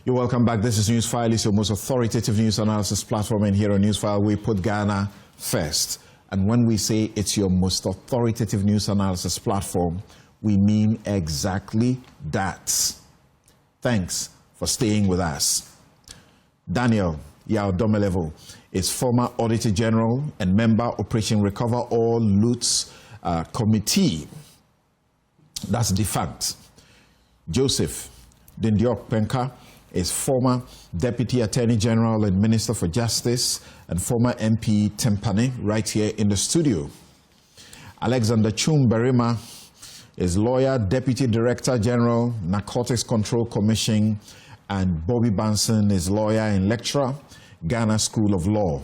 You're welcome back. This is Newsfile. It's your most authoritative news analysis platform, and here on Newsfile we put Ghana first. And when we say it's your most authoritative news analysis platform, we mean exactly that. Thanks for staying with us. Daniel Yaodomelevo is former Auditor General and member Operation Recover All Loots Committee. That's defunct. Joseph Dindiok Penka is former Deputy Attorney General and Minister for Justice and former MP Tempane, right here in the studio. Alexander Chumbarima is lawyer, Deputy Director General, Narcotics Control Commission, and Bobby Banson is lawyer and lecturer, Ghana School of Law,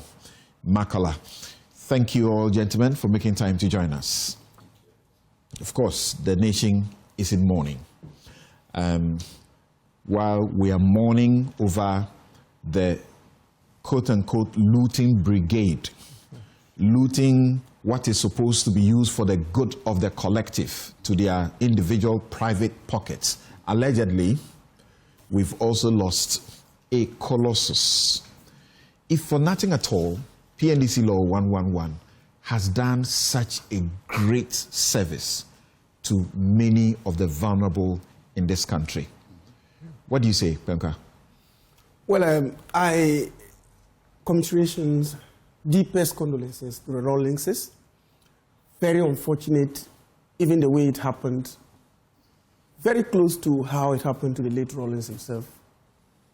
Makala. Thank you all, gentlemen, for making time to join us. Of course, the nation is in mourning. While we are mourning over the quote-unquote looting brigade, looting what is supposed to be used for the good of the collective to their individual private pockets. Allegedly, we've also lost a colossus. If for nothing at all, PNDC Law 111 has done such a great service to many of the vulnerable in this country. What do you say, Penka? Well, commiserations, deepest condolences to the Rawlingses. Very unfortunate, even the way it happened. Very close to how it happened to the late Rawlings himself.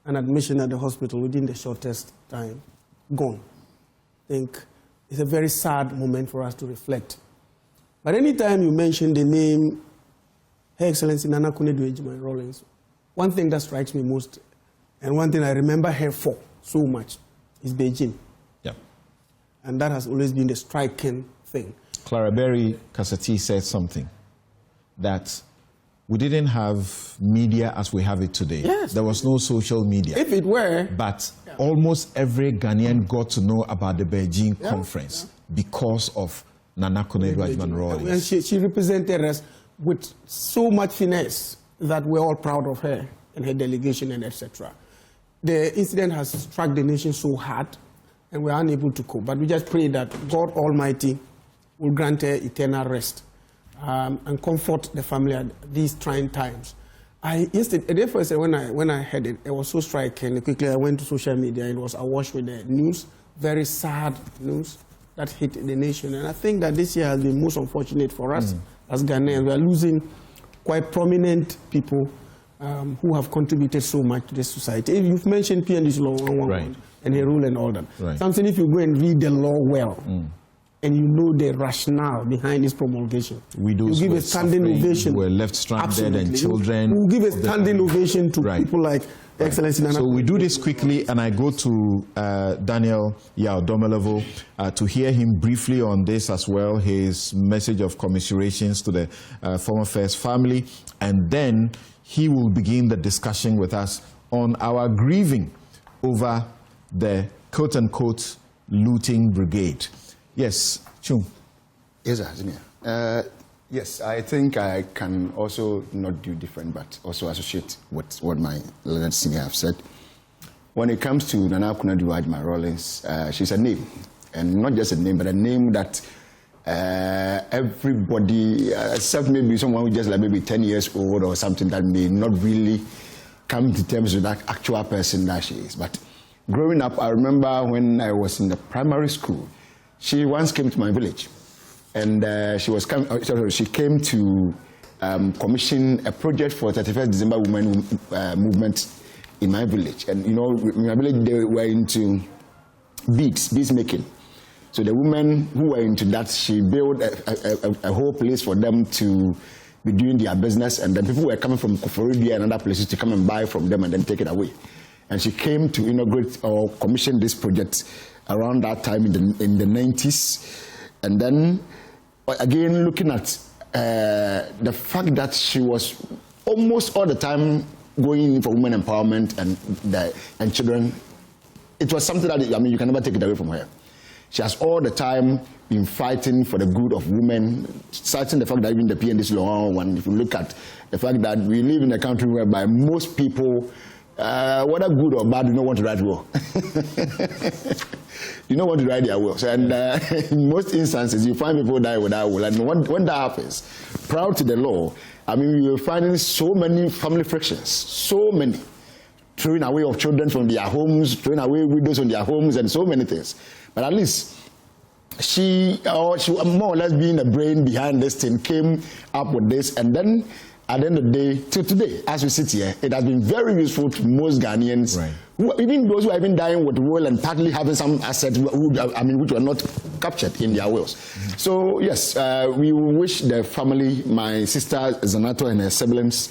An admission at the hospital within the shortest time. Gone. I think it's a very sad moment for us to reflect. But anytime you mention the name Her Excellency Nana Konadu Ejima Rawlings, one thing that strikes me most, and one thing I remember her for so much, is Beijing. Yeah. And that has always been the striking thing. Clara Berry Kasati said something, that we didn't have media as we have it today. Yes. There was no social media. If it were. But almost every Ghanaian got to know about the Beijing conference because of Nana Konadu Ejima Rawlings. And she represented us with so much finesse that we're all proud of her and her delegation and etc. The incident has struck the nation so hard and we're unable to cope. But we just pray that God Almighty will grant her eternal rest and comfort the family at these trying times. Yesterday, when I heard it, it was so striking. Quickly, I went to social media and was awash with the news, very sad news that hit the nation. And I think that this year has been most unfortunate for us as Ghanaians. We are losing quite prominent people who have contributed so much to this society. If you've mentioned PNDC Law 111 and the rule and all that, something if you go and read the law well, and you know the rationale behind its promulgation, you give a standing ovation. We're left stranded and children. You give a standing ovation to people like Excellency Nana. So we do this quickly, and I go to Daniel Yaodomelevo to hear him briefly on this as well, his message of commiserations to the former First family, and then he will begin the discussion with us on our grieving over the quote-unquote looting brigade. Yes, Chung. Yes, sir. Yes, I think I can also not do different, but also associate with what my learned senior have said. When it comes to Nana Konadu Ejima Rawlings, she's a name, and not just a name, but a name that everybody, except maybe someone who just like maybe 10 years old or something, that may not really come to terms with that actual person that she is. But growing up, I remember when I was in the primary school, she once came to my village. And she came to commission a project for 31st December Women Movement in my village. And you know, in my village, they were into beads making. So the women who were into that, she built a whole place for them to be doing their business. And then people were coming from Koforidi and other places to come and buy from them and then take it away. And she came to inaugurate or commission this project around that time in the 90s. And then, again, looking at the fact that she was almost all the time going in for women empowerment and children, it was something that, I mean, you can never take it away from her. She has all the time been fighting for the good of women, citing the fact that even the PNDC Law 111, if you look at the fact that we live in a country whereby most people whether good or bad, do not want to write will. You don't want to write their wills. And in most instances, you find people die without will. And when that happens, proud to the law, I mean, you're finding so many family frictions, so many. Throwing away of children from their homes, throwing away widows from their homes, and so many things. But at least she more or less being the brain behind this thing, came up with this, and then at the end of the day, till today, as we sit here, it has been very useful to most Ghanaians, right. Even those who have been dying with will and partly having some assets, which were not captured in their wills. Mm-hmm. So yes, we wish the family, my sister Zanato and her siblings,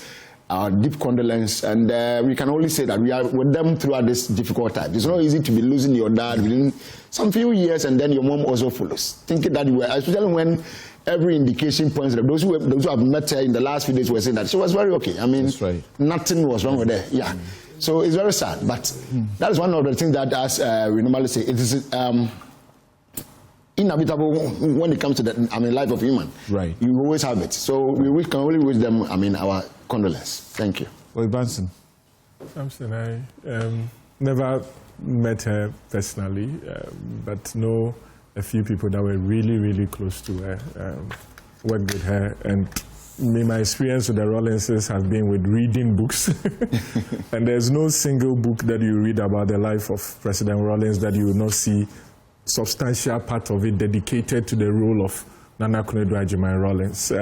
our deep condolence, and we can only say that we are with them throughout this difficult time. It's not easy to be losing your dad within some few years, and then your mom also follows. Thinking that you were, especially when every indication points that those who have met her in the last few days were saying that she was very okay. I mean, right. Nothing was wrong with her. Yeah. So it's very sad, but that is one of the things that, as we normally say, it is inevitable when it comes to the life of human. Right. You always have it. So we can only wish them, our condolence. Thank you. Well, Benson. Samson, I never met her personally, but know a few people that were really, really close to her, worked with her, and my experience with the Rawlinses has been with reading books. And there's no single book that you read about the life of President Rawlings that you will not see substantial part of it dedicated to the role of Nana Konadu Agyeman Rawlings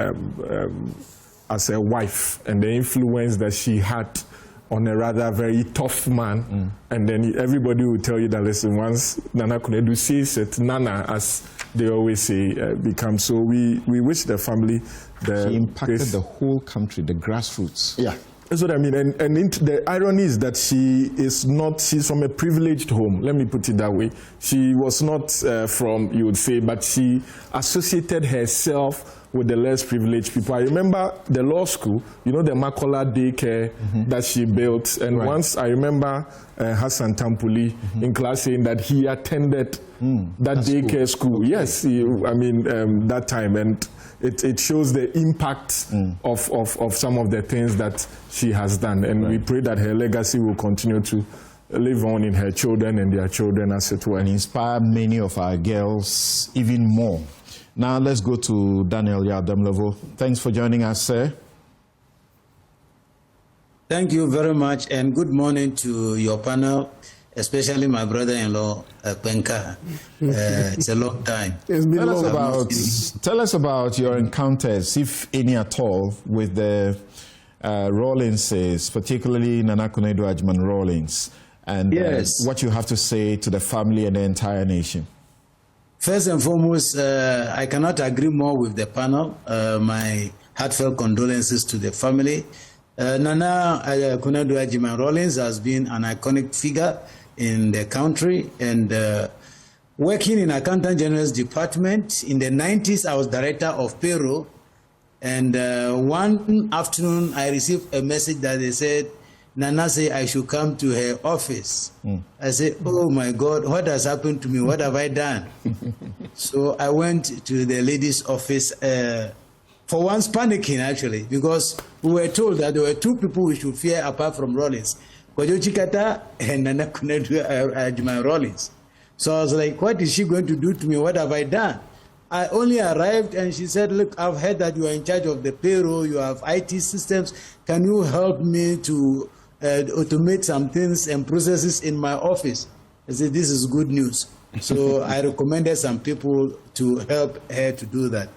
as a wife, and the influence that she had on a rather very tough man. And then everybody will tell you that, listen, once Nana Konadu says it, Nana, as they always say, becomes. So we wish the family She impacted the whole country, the grassroots. Yeah. That's what I mean. And the irony is that she's from a privileged home. Let me put it that way. She was not from, you would say, but she associated herself with the less privileged people. I remember the law school, the Makola daycare that she built. And once I remember Hassan Tampuli in class saying that he attended that daycare school. Yes, that time. And it shows the impact of some of the things that she has done. And we pray that her legacy will continue to live on in her children and their children, as it were. And inspire many of our girls even more. Now let's go to Daniel Yadamlevo. Thanks for joining us, sir. Thank you very much, and good morning to your panel, especially my brother-in-law, Penka. It's a long time. Tell us about your encounters, if any at all, with the Rawlingses, particularly Nana Konadu Agyeman Rawlings, and what you have to say to the family and the entire nation. First and foremost, I cannot agree more with the panel. My heartfelt condolences to the family. Nana Konadu Agyeman Rawlings has been an iconic figure in the country, and working in Accountant General's department in the 90s, I was director of payroll. And one afternoon, I received a message that they said, Nana said I should come to her office. I said, oh my God, what has happened to me? What have I done? So I went to the lady's office, for once panicking actually, because we were told that there were two people we should fear apart from Rawlings, Kojo Chikata and Nana Konadu Agyeman Rawlings. So I was like, what is she going to do to me? What have I done? I only arrived and she said, look, I've heard that you are in charge of the payroll, you have IT systems. Can you help me to automate some things and processes in my office? I said, this is good news. So I recommended some people to help her to do that.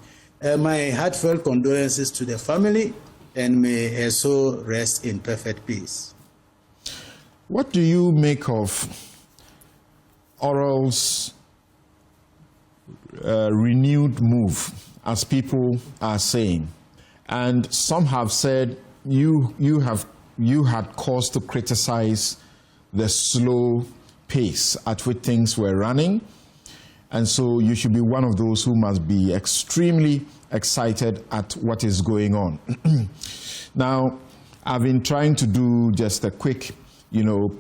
My heartfelt condolences to the family, and may her soul rest in perfect peace. What do you make of Oral's renewed move, as people are saying? And some have said you had cause to criticize the slow pace at which things were running, and so you should be one of those who must be extremely excited at what is going on. Now, I've been trying to do just a quick,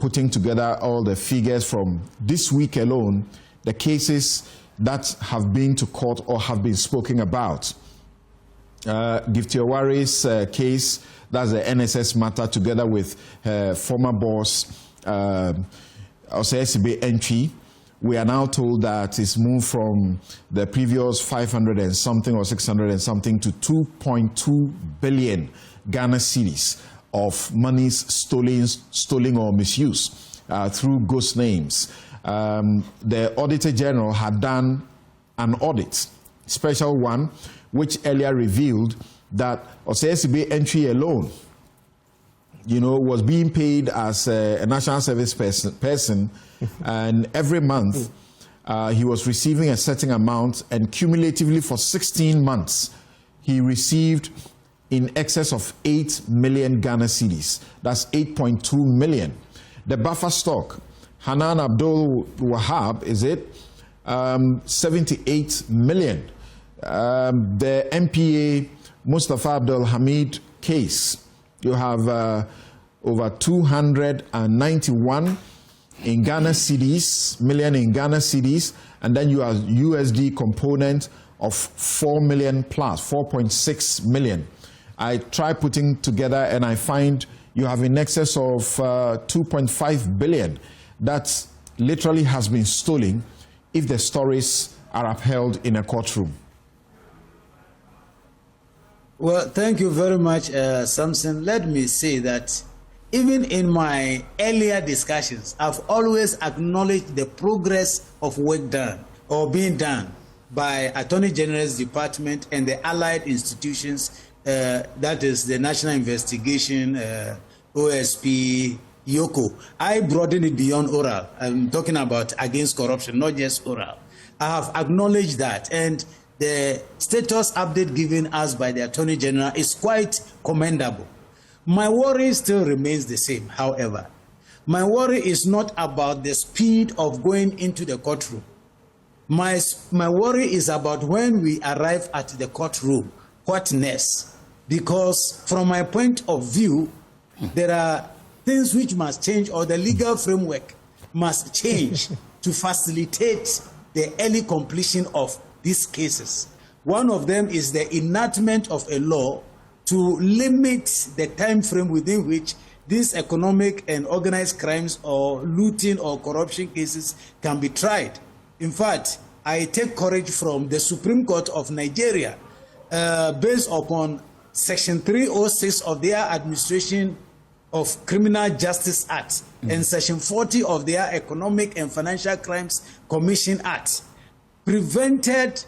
putting together all the figures from this week alone, the cases that have been to court or have been spoken about. Giftiowari's case, that's the NSS matter, together with her former boss, OSP entry. We are now told that it's moved from the previous 500 and something or 600 and something to 2.2 billion Ghana cedis of monies stolen or misused through ghost names. The Auditor General had done an audit, special one, which earlier revealed that OSP entry alone, was being paid as a national service person and every month he was receiving a certain amount, and cumulatively for 16 months he received in excess of 8 million Ghana cedis. That's 8.2 million. The buffer stock, Hanan Abdul Wahab, is it? 78 million. The MPA Mustafa Abdul Hamid case, you have over 291 in Ghana cedis, million in Ghana cedis, and then you have USD component of 4 million plus, 4.6 million. I try putting together and I find you have in excess of 2.5 billion that literally has been stolen if the stories are upheld in a courtroom. Well, thank you very much, Samson. Let me say that even in my earlier discussions, I've always acknowledged the progress of work done or being done by Attorney General's Department and the allied institutions, that is the National Investigation, OSP, Yoko. I broaden it beyond oral. I'm talking about against corruption, not just oral. I have acknowledged that, and the status update given us by the Attorney General is quite commendable. My worry still remains the same, however. My worry is not about the speed of going into the courtroom. My worry is about when we arrive at the courtroom, what next? Because from my point of view, there are things which must change, or the legal framework must change to facilitate the early completion of these cases. One of them is the enactment of a law to limit the time frame within which these economic and organized crimes or looting or corruption cases can be tried. In fact, I take courage from the Supreme Court of Nigeria based upon Section 306 of their Administration of Criminal Justice Act and Section 40 of their Economic and Financial Crimes Commission Act prevented,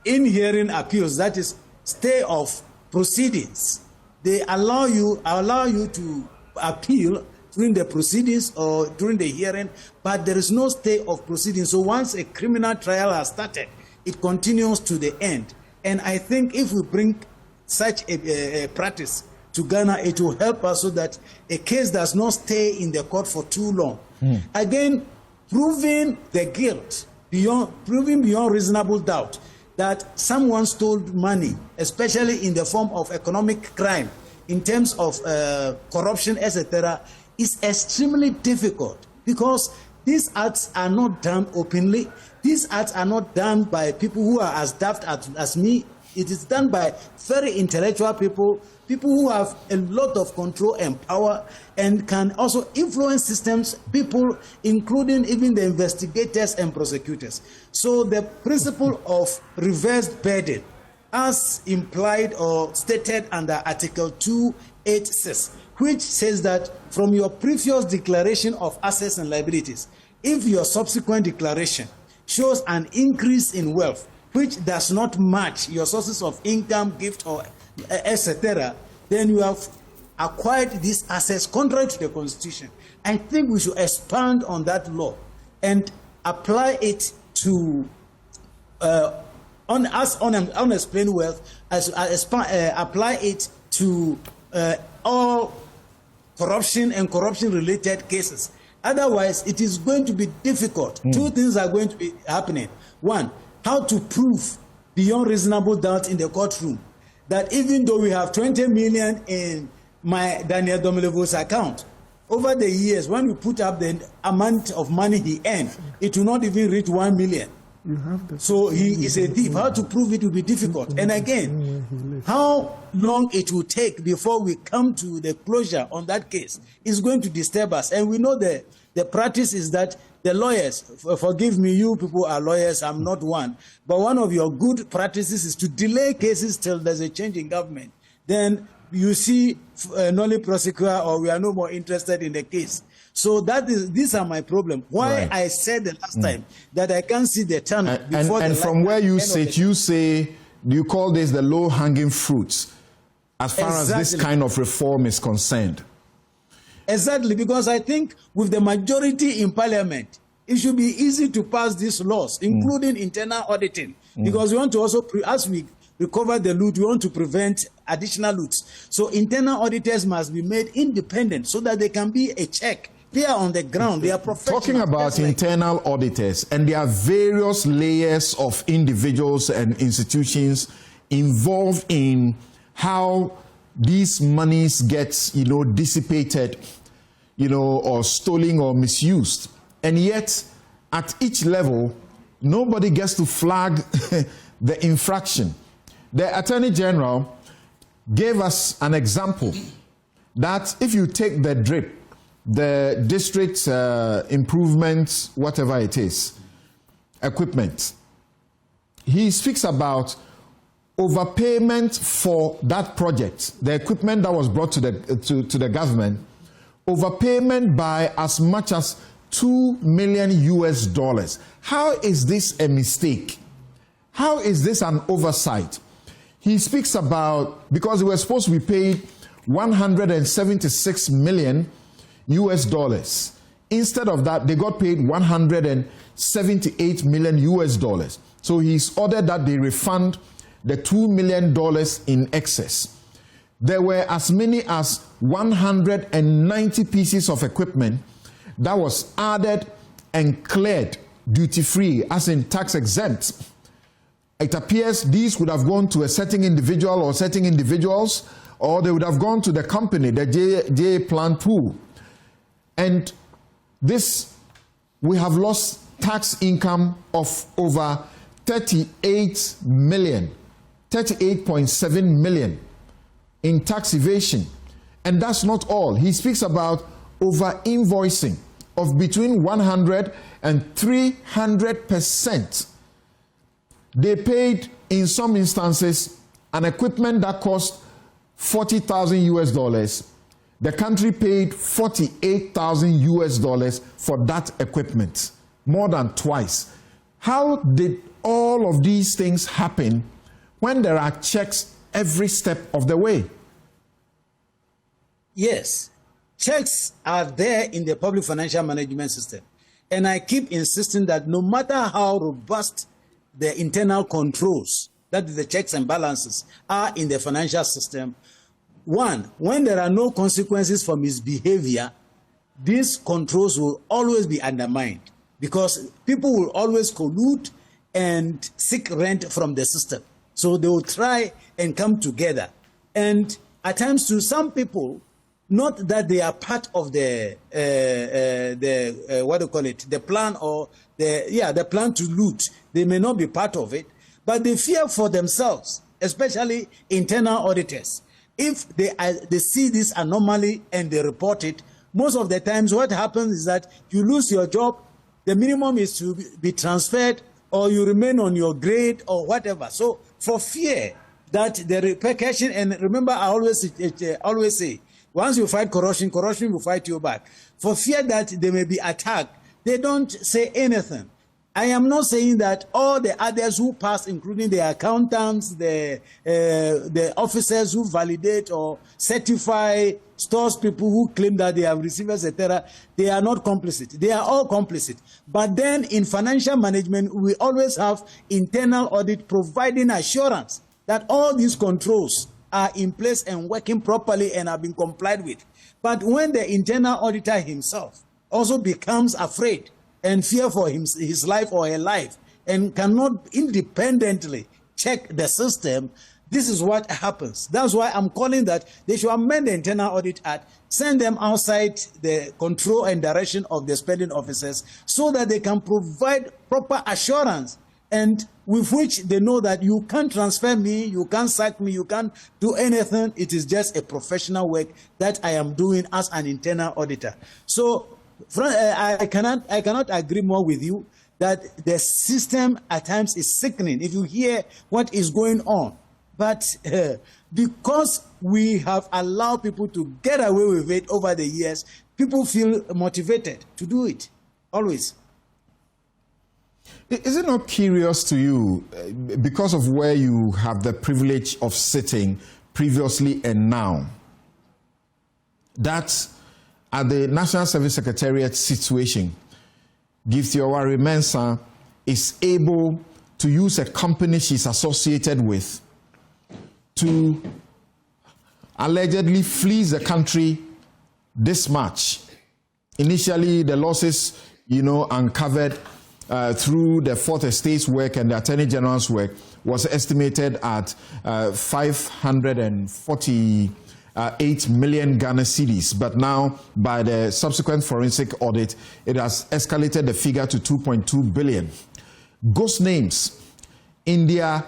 in-hearing appeals, that is, stay of proceedings. They allow you to appeal during the proceedings or during the hearing, but there is no stay of proceedings. So once a criminal trial has started, it continues to the end. And I think if we bring such a practice to Ghana, it will help us so that a case does not stay in the court for too long. Again, proving the guilt, proving beyond reasonable doubt that someone stole money, especially in the form of economic crime, in terms of corruption, etc., is extremely difficult because these acts are not done openly. These acts are not done by people who are as daft as me. It is done by very intellectual people, people who have a lot of control and power and can also influence systems, people, including even the investigators and prosecutors. So the principle of reversed burden, as implied or stated under Article 286, which says that from your previous declaration of assets and liabilities, if your subsequent declaration shows an increase in wealth, which does not match your sources of income, gift, or etc., then you have acquired these assets contrary to the Constitution. I think we should expand on that law and apply it to unexplained wealth, apply it to all corruption and corruption-related cases. Otherwise, it is going to be difficult. Two things are going to be happening. One, how to prove beyond reasonable doubt in the courtroom that even though we have 20 million in my Daniel Domilevo's account, over the years, when we put up the amount of money he earned, it will not even reach 1 million. So he is a thief. How to prove it will be difficult. And again, how long it will take before we come to the closure on that case is going to disturb us. And we know the practice is that the lawyers, forgive me, you people are lawyers, I'm not one, but one of your good practices is to delay cases till there's a change in government. Then you see nolly prosecutor, or we are no more interested in the case. So these are my problem. Why I said the last time that I can't see the tunnel before and from where you sit, you say, you call this the low-hanging fruits as far as this kind of reform is concerned. Exactly, because I think with the majority in parliament, it should be easy to pass these laws, including internal auditing, because we want to also, as we recover the loot, we want to prevent additional loots. So internal auditors must be made independent so that they can be a check. They are on the ground, they are professional. Talking about internal auditors, and there are various layers of individuals and institutions involved in how these monies get, dissipated, or stolen or misused. And yet, at each level, nobody gets to flag the infraction. The Attorney General gave us an example that if you take the DRIP, the district improvements, whatever it is, equipment, he speaks about overpayment for that project, the equipment that was brought to the government, overpayment by as much as $2 million US. How is this a mistake? How is this an oversight? He speaks about, because we were supposed to be paid $176 million US. Instead of that, they got paid $178 million US. So he's ordered that they refund the $2 million in excess. There were as many as 190 pieces of equipment that was added and cleared duty-free, as in tax exempt. It appears these would have gone to a certain individual or certain individuals, or they would have gone to the company, the JA Plant Pool. And this, we have lost tax income of over 38.7 million in tax evasion. And that's not all. He speaks about over-invoicing of between 100 and 300%. They paid, in some instances, an equipment that cost $40,000 US. The country paid $48,000 US for that equipment, more than twice. How did all of these things happen when there are checks every step of the way? Yes, checks are there in the public financial management system. And I keep insisting that no matter how robust the internal controls, that is the checks and balances, are in the financial system, one, when there are no consequences for misbehavior, these controls will always be undermined because people will always collude and seek rent from the system. So they will try and come together. And at times to some people, not that they are part of the plan or the plan to loot. They may not be part of it, but they fear for themselves, especially internal auditors. If they see this anomaly and they report it, most of the times what happens is that you lose your job, the minimum is to be transferred, or you remain on your grade or whatever. So for fear that the repercussion, and remember I always say, once you fight corruption, corruption will fight you back. For fear that they may be attacked, they don't say anything. I am not saying that all the others who pass, including the accountants, the officers who validate or certify stores people who claim that they have received, etc., they are not complicit. They are all complicit. But then in financial management, we always have internal audit providing assurance that all these controls are in place and working properly and have been complied with. But when the internal auditor himself also becomes afraid and fear for his life or her life and cannot independently check the system, this is what happens. That's why I'm calling that they should amend the Internal Audit Act, send them outside the control and direction of the spending officers so that they can provide proper assurance and with which they know that you can't transfer me, you can't sack me, you can't do anything. It is just a professional work that I am doing as an internal auditor. So I cannot agree more with you that the system at times is sickening if you hear what is going on. But because we have allowed people to get away with it over the years, people feel motivated to do it, always. Is it not curious to you, because of where you have the privilege of sitting previously and now, that at the National Service Secretariat situation, Giftiowari Mensah is able to use a company she's associated with to allegedly fleece the country this much? Initially, the losses, uncovered through the Fourth Estate's work and the Attorney General's work was estimated at 548 million Ghana cedis. But now, by the subsequent forensic audit, it has escalated the figure to 2.2 billion. Ghost names in their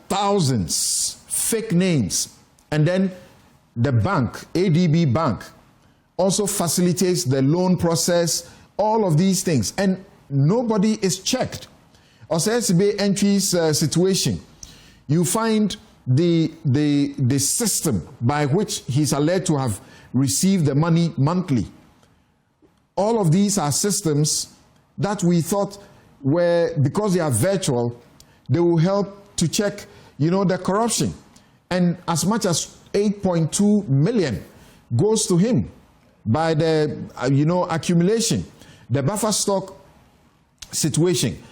thousands, fake names. And then the bank, ADB Bank, also facilitates the loan process, all of these things. And nobody is checked. OSP entries situation, you find the system by which he's alleged to have received the money monthly. All of these are systems that we thought were, because they are virtual, they will help to check, the corruption. And as much as 8.2 million goes to him by the, accumulation. The buffer stock situation,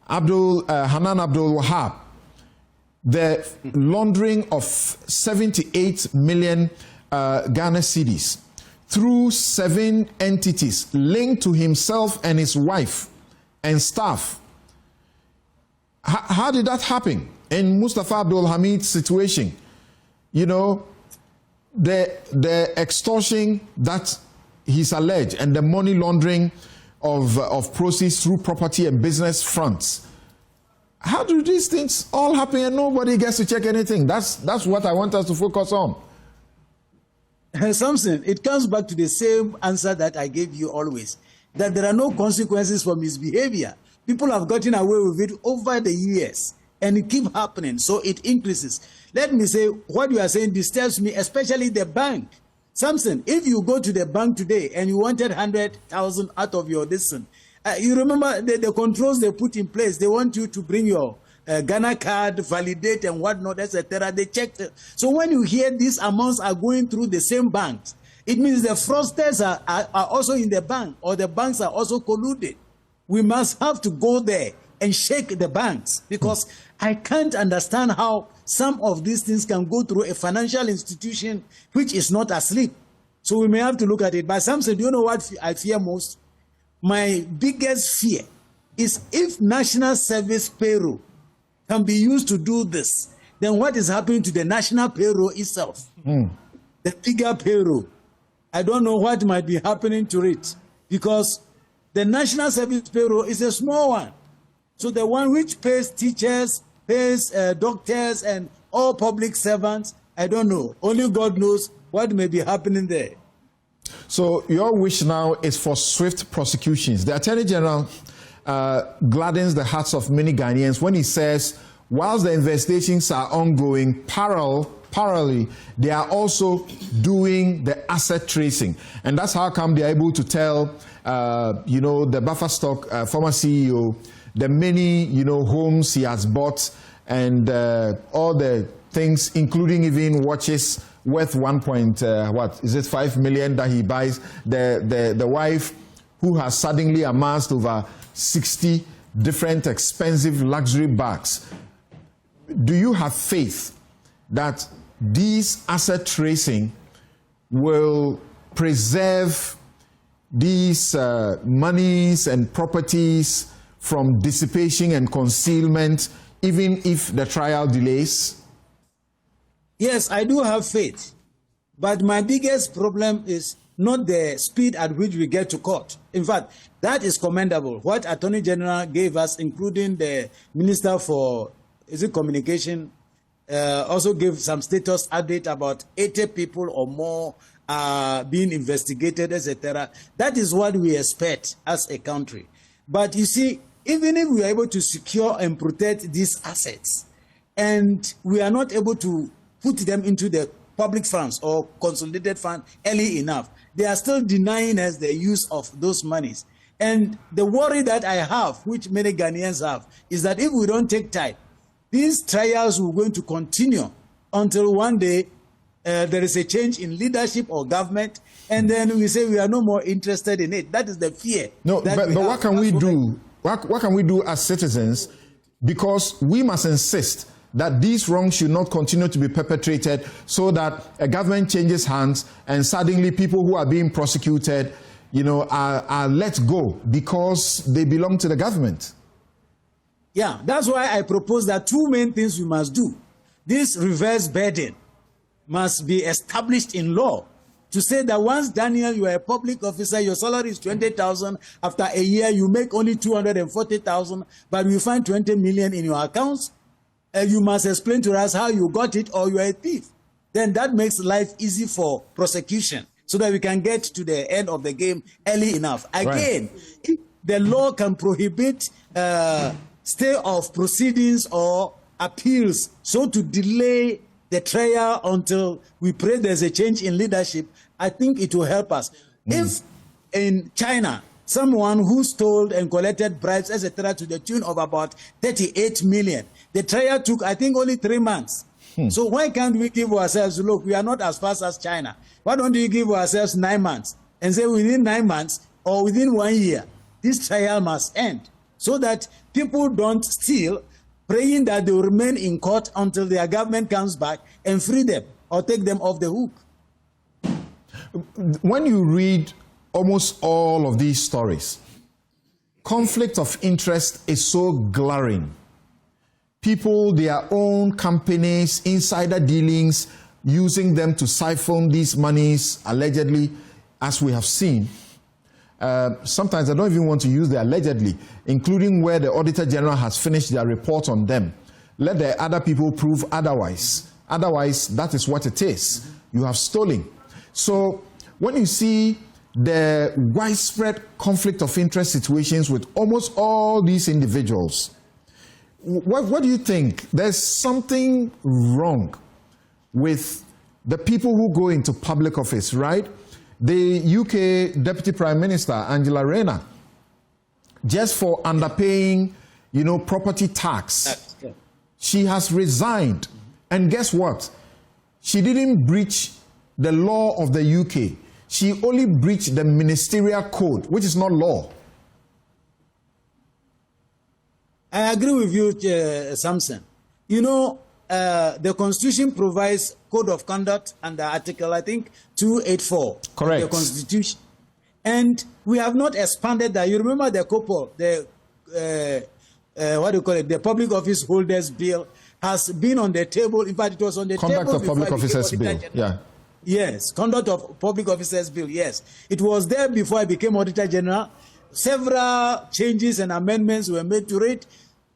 Hanan Abdul Wahab, the laundering of 78 million Ghana cedis through 7 entities linked to himself and his wife and staff. How did that happen? In Mustafa Abdul Hamid's situation, the extortion that he's alleged and the money laundering of proceeds through property and business fronts. How do these things all happen and nobody gets to check anything? That's what I want us to focus on. Samson, it comes back to the same answer that I gave you always, that there are no consequences for misbehavior. People have gotten away with it over the years, and it keeps happening, so it increases. Let me say, what you are saying disturbs me, especially the bank. Samson, if you go to the bank today and you wanted 100,000 out of your distance, you remember the controls they put in place. They want you to bring your Ghana card, validate and whatnot, etc. They check. So when you hear these amounts are going through the same banks, it means the fraudsters are also in the bank, or the banks are also colluded. We must have to go there and shake the banks, because I can't understand how some of these things can go through a financial institution which is not asleep. So we may have to look at it. But Samson, do you know what I fear most? My biggest fear is if national service payroll can be used to do this, then what is happening to the national payroll itself? The bigger payroll. I don't know what might be happening to it, because the national service payroll is a small one. So the one which pays teachers, pays doctors and all public servants, I don't know. Only God knows what may be happening there. So your wish now is for swift prosecutions. The Attorney General gladdens the hearts of many Ghanaians when he says, whilst the investigations are ongoing, parallelly, they are also doing the asset tracing. And that's how come they are able to tell, the buffer stock former CEO, the many, homes he has bought, and all the things, including even watches worth 5 million that he buys. The wife who has suddenly amassed over 60 different expensive luxury bags. Do you have faith that these asset tracing will preserve these monies and properties from dissipation and concealment, even if the trial delays? Yes, I do have faith. But my biggest problem is not the speed at which we get to court. In fact, that is commendable. What Attorney General gave us, including the Minister for Communication, also gave some status update about 80 people or more being investigated, etc. That is what we expect as a country. But you see, even if we are able to secure and protect these assets, and we are not able to put them into the public funds or consolidated fund early enough, they are still denying us the use of those monies. And the worry that I have, which many Ghanaians have, is that if we don't take time, these trials will going to continue until one day there is a change in leadership or government, and then we say we are no more interested in it. That is the fear. No, but what can we do? What can we do as citizens? Because we must insist that these wrongs should not continue to be perpetrated, so that a government changes hands and suddenly people who are being prosecuted, are let go because they belong to the government. Yeah, that's why I propose that two main things we must do. This reverse burden must be established in law to say that once, Daniel, you are a public officer, your salary is 20,000. After a year, you make only 240,000, but you find 20 million in your accounts. You must explain to us how you got it, or you are a thief. Then that makes life easy for prosecution, so that we can get to the end of the game early enough. Again, if the law can prohibit stay of proceedings or appeals, so to delay the trial until we pray there's a change in leadership, I think it will help us. If in China, someone who stole and collected bribes, etc., to the tune of about 38 million, the trial took, I think, only 3 months. So why can't we give ourselves, look, we are not as fast as China. Why don't we give ourselves 9 months and say within 9 months or within 1 year, this trial must end, so that people don't steal, praying that they will remain in court until their government comes back and free them or take them off the hook. When you read almost all of these stories, conflict of interest is so glaring. People, their own companies, insider dealings, using them to siphon these monies, allegedly, as we have seen. Sometimes I don't even want to use the allegedly, including where the Auditor General has finished their report on them. Let the other people prove otherwise. Otherwise, that is what it is. You have stolen. So when you see the widespread conflict of interest situations with almost all these individuals, what do you think? There's something wrong with the people who go into public office, right? The UK Deputy Prime Minister, Angela Rayner, just for underpaying, property tax, she has resigned. And guess what? She didn't breach the law of the UK. She only breached the ministerial code, which is not law. I agree with you, Samson. The Constitution provides code of conduct under Article, I think, 284. Correct. Of the Constitution. And we have not expanded that. You remember the COPOL, the Public Office Holders Bill has been on the table. In fact, it was on the Conduct table. Conduct of Public Officers Bill, yeah. Yes, Conduct of Public Officers Bill, yes. It was there before I became Auditor General. Several changes and amendments were made to it.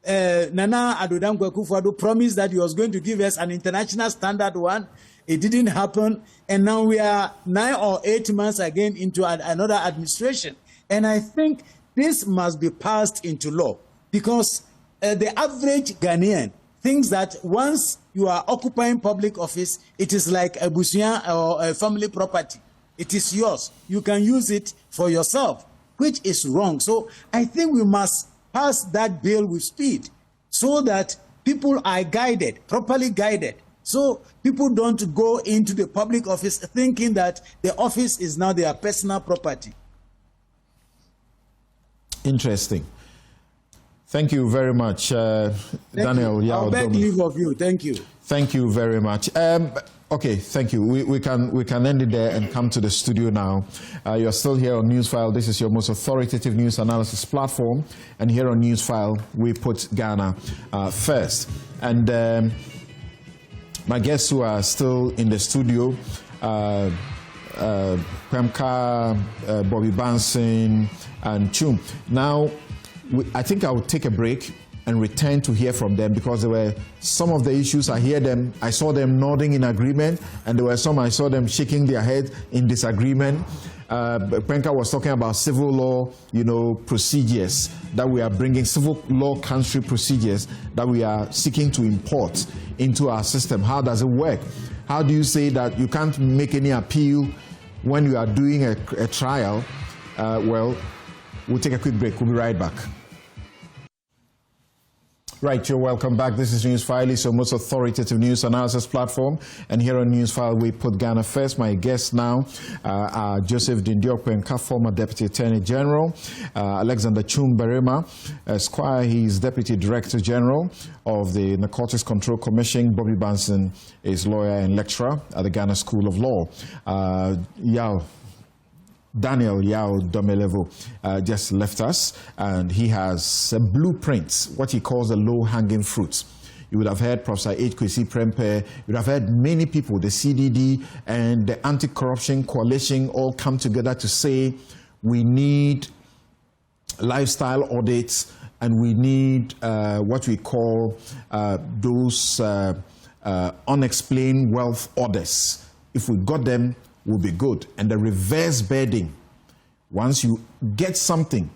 Nana Addo Dankwa Akufo-Addo promised that he was going to give us an international standard one. It didn't happen. And now we are 9 or 8 months again into another administration. And I think this must be passed into law, because the average Ghanaian thinks that once you are occupying public office, it is like a busian or a family property. It is yours. You can use it for yourself, which is wrong. So I think we must pass that bill with speed, so that people are guided, properly guided. So people don't go into the public office thinking that the office is now their personal property. Interesting. Thank you very much, Daniel. I'll beg leave of you. Thank you. Thank you very much. Okay, thank you. We can end it there and come to the studio now. You're still here on Newsfile. This is your most authoritative news analysis platform. And here on Newsfile, we put Ghana first. And my guests who are still in the studio, Pemka, Bobby Banson, and Chum. Now, I think I will take a break and return to hear from them, because there were some of the issues I saw them nodding in agreement, and there were some I saw them shaking their head in disagreement. Pemka was talking about civil law, procedures that we are bringing, civil law country procedures that we are seeking to import into our system. How does it work? How do you say that you can't make any appeal when you are doing a trial? Well, we'll take a quick break. We'll be right back. Right, you're welcome back. This is Newsfile, it's your most authoritative news analysis platform. And here on Newsfile, we put Ghana first. My guests now are Joseph Dindiokwenka, former Deputy Attorney General, Alexander Chumbarema, Esquire, he's Deputy Director General of the Narcotics Control Commission. Bobby Banson is lawyer and lecturer at the Ghana School of Law. Daniel Yao Domelevo just left us, and he has a blueprint, what he calls the low-hanging fruits. You would have heard Professor H. Kwesi Prempeh, you would have heard many people, the CDD and the Anti-Corruption Coalition all come together to say we need lifestyle audits, and we need what we call those unexplained wealth orders. If we got them, will be good. And the reverse bidding, once you get something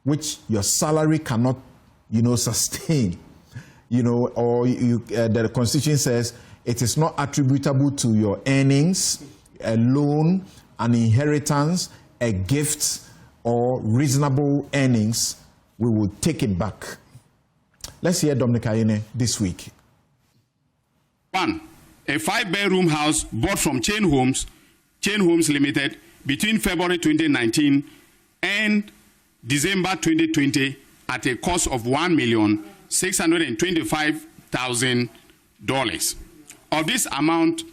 which your salary cannot, sustain, or the Constitution says it is not attributable to your earnings, a loan, an inheritance, a gift, or reasonable earnings, we will take it back. Let's hear Dominic Ayine this week. 1. A 5-bedroom house bought from Chain Homes Limited between February 2019 and December 2020 at a cost of $1,625,000. Of this amount,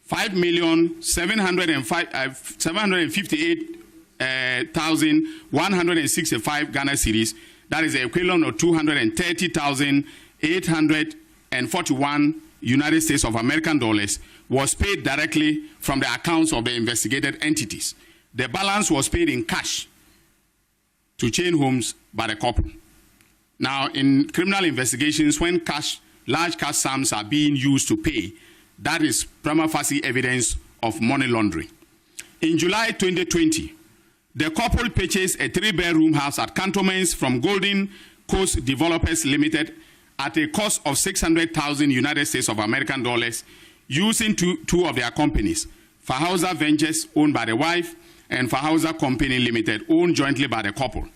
$5,758,165 Ghana cedis, that is the equivalent of 230,841 United States of American dollars, was paid directly from the accounts of the investigated entities. The balance was paid in cash to Chain Homes by the couple. Now, in criminal investigations, when large cash sums are being used to pay, that is prima facie evidence of money laundering. In July 2020, the couple purchased a 3-bedroom house at Cantonments from Golden Coast Developers Limited at a cost of 600,000 United States of American dollars, using two of their companies, Fahauser Ventures, owned by the wife, and Fahauser Company Limited, owned jointly by the couple.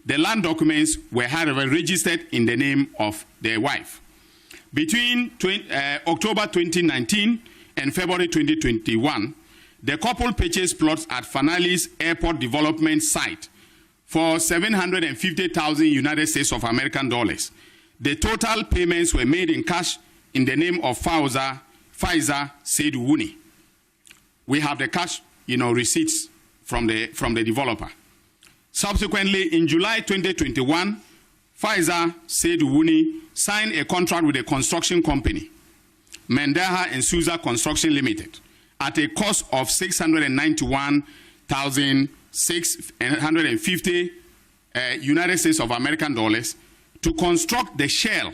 The land documents were, however, registered in the name of their wife. Between October 2019 and February 2021, the couple purchased plots at Fanali's airport development site for 750,000 United States of American dollars. The total payments were made in cash in the name of Fahauser Said Wuni. We have the cash, receipts from the developer. Subsequently, in July 2021, Fahauser Said Wuni signed a contract with a construction company, Mendeha and Souza Construction Limited, at a cost of 691,650 United States of American dollars to construct the shell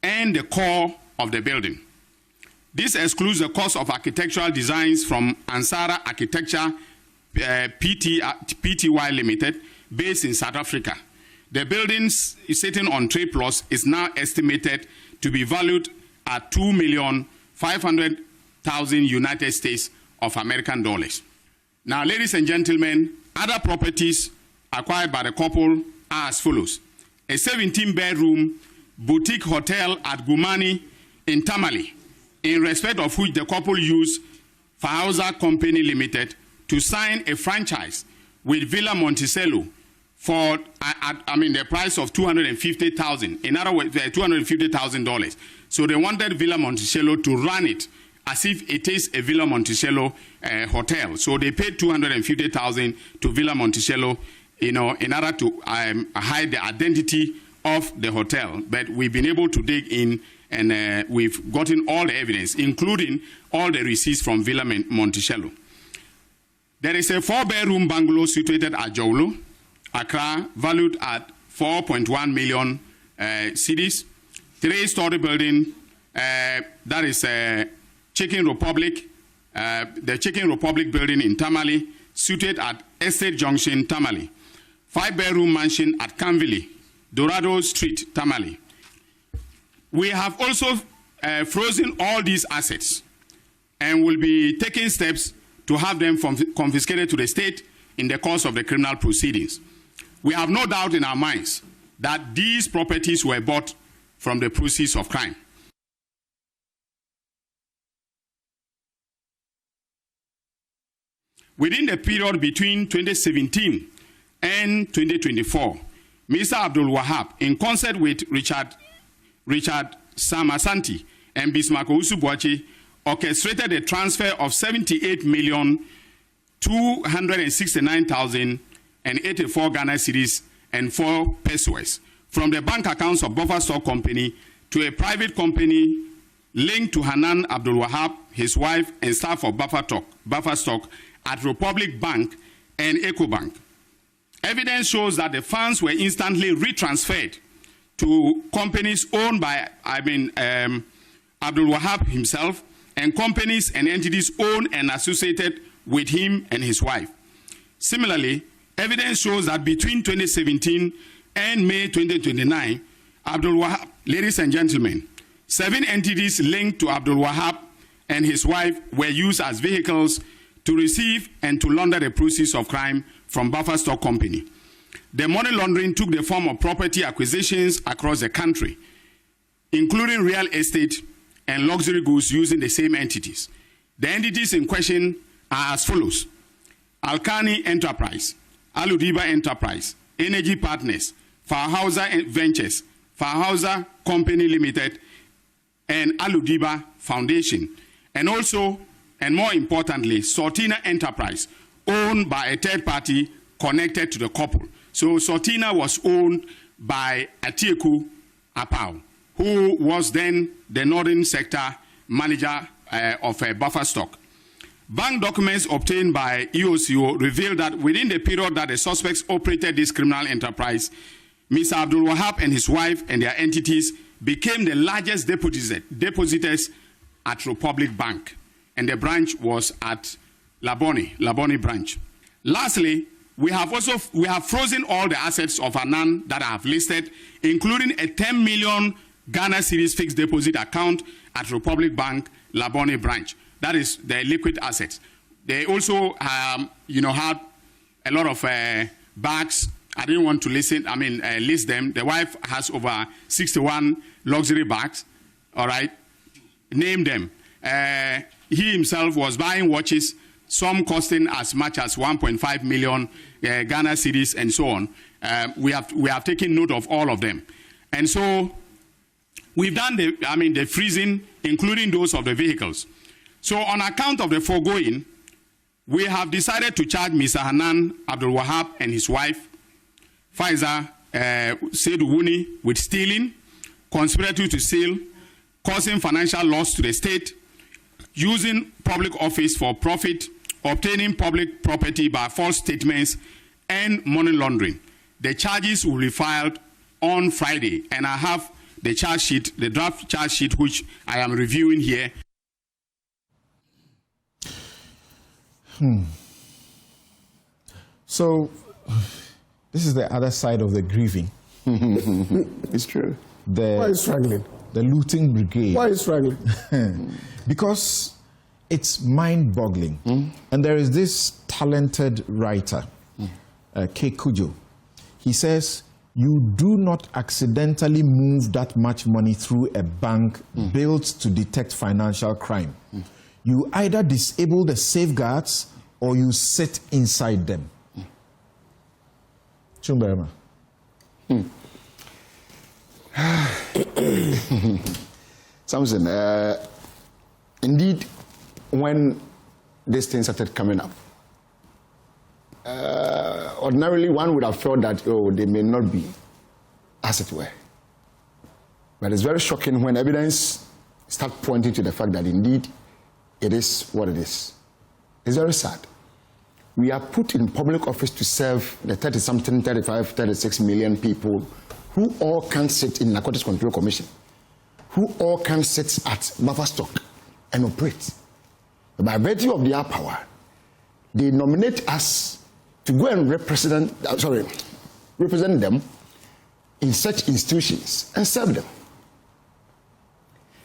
and the core of the building. This excludes the cost of architectural designs from Ansara Architecture Pty Limited, based in South Africa. The building sitting on 3 plots is now estimated to be valued at $2,500,000 United States of American dollars. Now, ladies and gentlemen, other properties acquired by the couple are as follows. A 17-bedroom boutique hotel at Gumani in Tamale, in respect of which the couple used Fahauser Company Limited to sign a franchise with Villa Monticello for the price of $250,000. In other words, $250,000. So they wanted Villa Monticello to run it as if it is a Villa Monticello hotel. So they paid $250,000 to Villa Monticello, in order to hide the identity of the hotel. But we've been able to dig in, and we've gotten all the evidence, including all the receipts from Villa Monticello. There is a 4-bedroom bungalow situated at Jowlo, Accra, valued at 4.1 million cedis. 3-story building, that is Chicken Republic, the Chicken Republic building in Tamale, situated at Estate Junction, Tamale. 5-bedroom mansion at Canville, Dorado Street, Tamale. We have also frozen all these assets and will be taking steps to have them confiscated to the state in the course of the criminal proceedings. We have no doubt in our minds that these properties were bought from the proceeds of crime. Within the period between 2017 and 2024, Mr. Abdul Wahab, in concert with Richard Samasanti and Bismarck Owusu-Boakye, orchestrated a transfer of 78,269,084 Ghana cedis and 4 pesos from the bank accounts of Buffer Stock Company to a private company linked to Hanan Abdul Wahab, his wife, and staff of Buffer Stock at Republic Bank and EcoBank. Evidence shows that the funds were instantly retransferred to companies owned by Abdul Wahab himself, and companies and entities owned and associated with him and his wife. Similarly, evidence shows that between 2017 and May 2029, Abdul Wahab, ladies and gentlemen, 7 entities linked to Abdul Wahab and his wife were used as vehicles to receive and to launder the proceeds of crime from Buffer Stock Company. The money laundering took the form of property acquisitions across the country, including real estate and luxury goods using the same entities. The entities in question are as follows: Alkani Enterprise, Aludiba Enterprise, Energy Partners, Farhauser Ventures, Farhauser Company Limited, and Aludiba Foundation, and also, and more importantly, Sortina Enterprise, owned by a third party connected to the couple. So Sortina was owned by Atieku Apau, who was then the Northern Sector Manager of Buffer Stock. Bank documents obtained by EOCO revealed that within the period that the suspects operated this criminal enterprise, Mr. Abdul Wahab and his wife and their entities became the largest depositors at Republic Bank, and the branch was at Labone branch. Lastly, we have frozen all the assets of Anan that I have listed, including a 10 million Ghana cedis fixed deposit account at Republic Bank, Labone branch. That is the liquid assets. They also, had a lot of bags. I didn't want to list them. The wife has over 61 luxury bags. All right, name them. He himself was buying watches, some costing as much as 1.5 million Ghana cedis and so on. We have taken note of all of them, and so we've done the freezing, including those of the vehicles. So on account of the foregoing, we have decided to charge Mr. Hanan Abdul Wahab and his wife, Faiza Seydou Wuni, with stealing, conspiracy to steal, causing financial loss to the state, using public office for profit, obtaining public property by false statements, and money laundering. The charges will be filed on Friday, and I have the charge sheet, the draft charge sheet, which I am reviewing here. So, this is the other side of the grieving. It's true. Why are you struggling? The looting brigade. Why are you struggling? Because it's mind-boggling. And there is this talented writer, K. Kujo. He says, you do not accidentally move that much money through a bank built to detect financial crime. You either disable the safeguards or you sit inside them. Chumberema. Samson, indeed, when this thing started coming up, ordinarily one would have thought that, they may not be, as it were. But it's very shocking when evidence starts pointing to the fact that indeed it is what it is. It's very sad. we are put in public office to serve the 30-something, 35, 36 million people who all can sit in Narcotics Control Commission, who all can sit at buffer stock and operate. By virtue of their power, they nominate us to go and represent them in such institutions and serve them.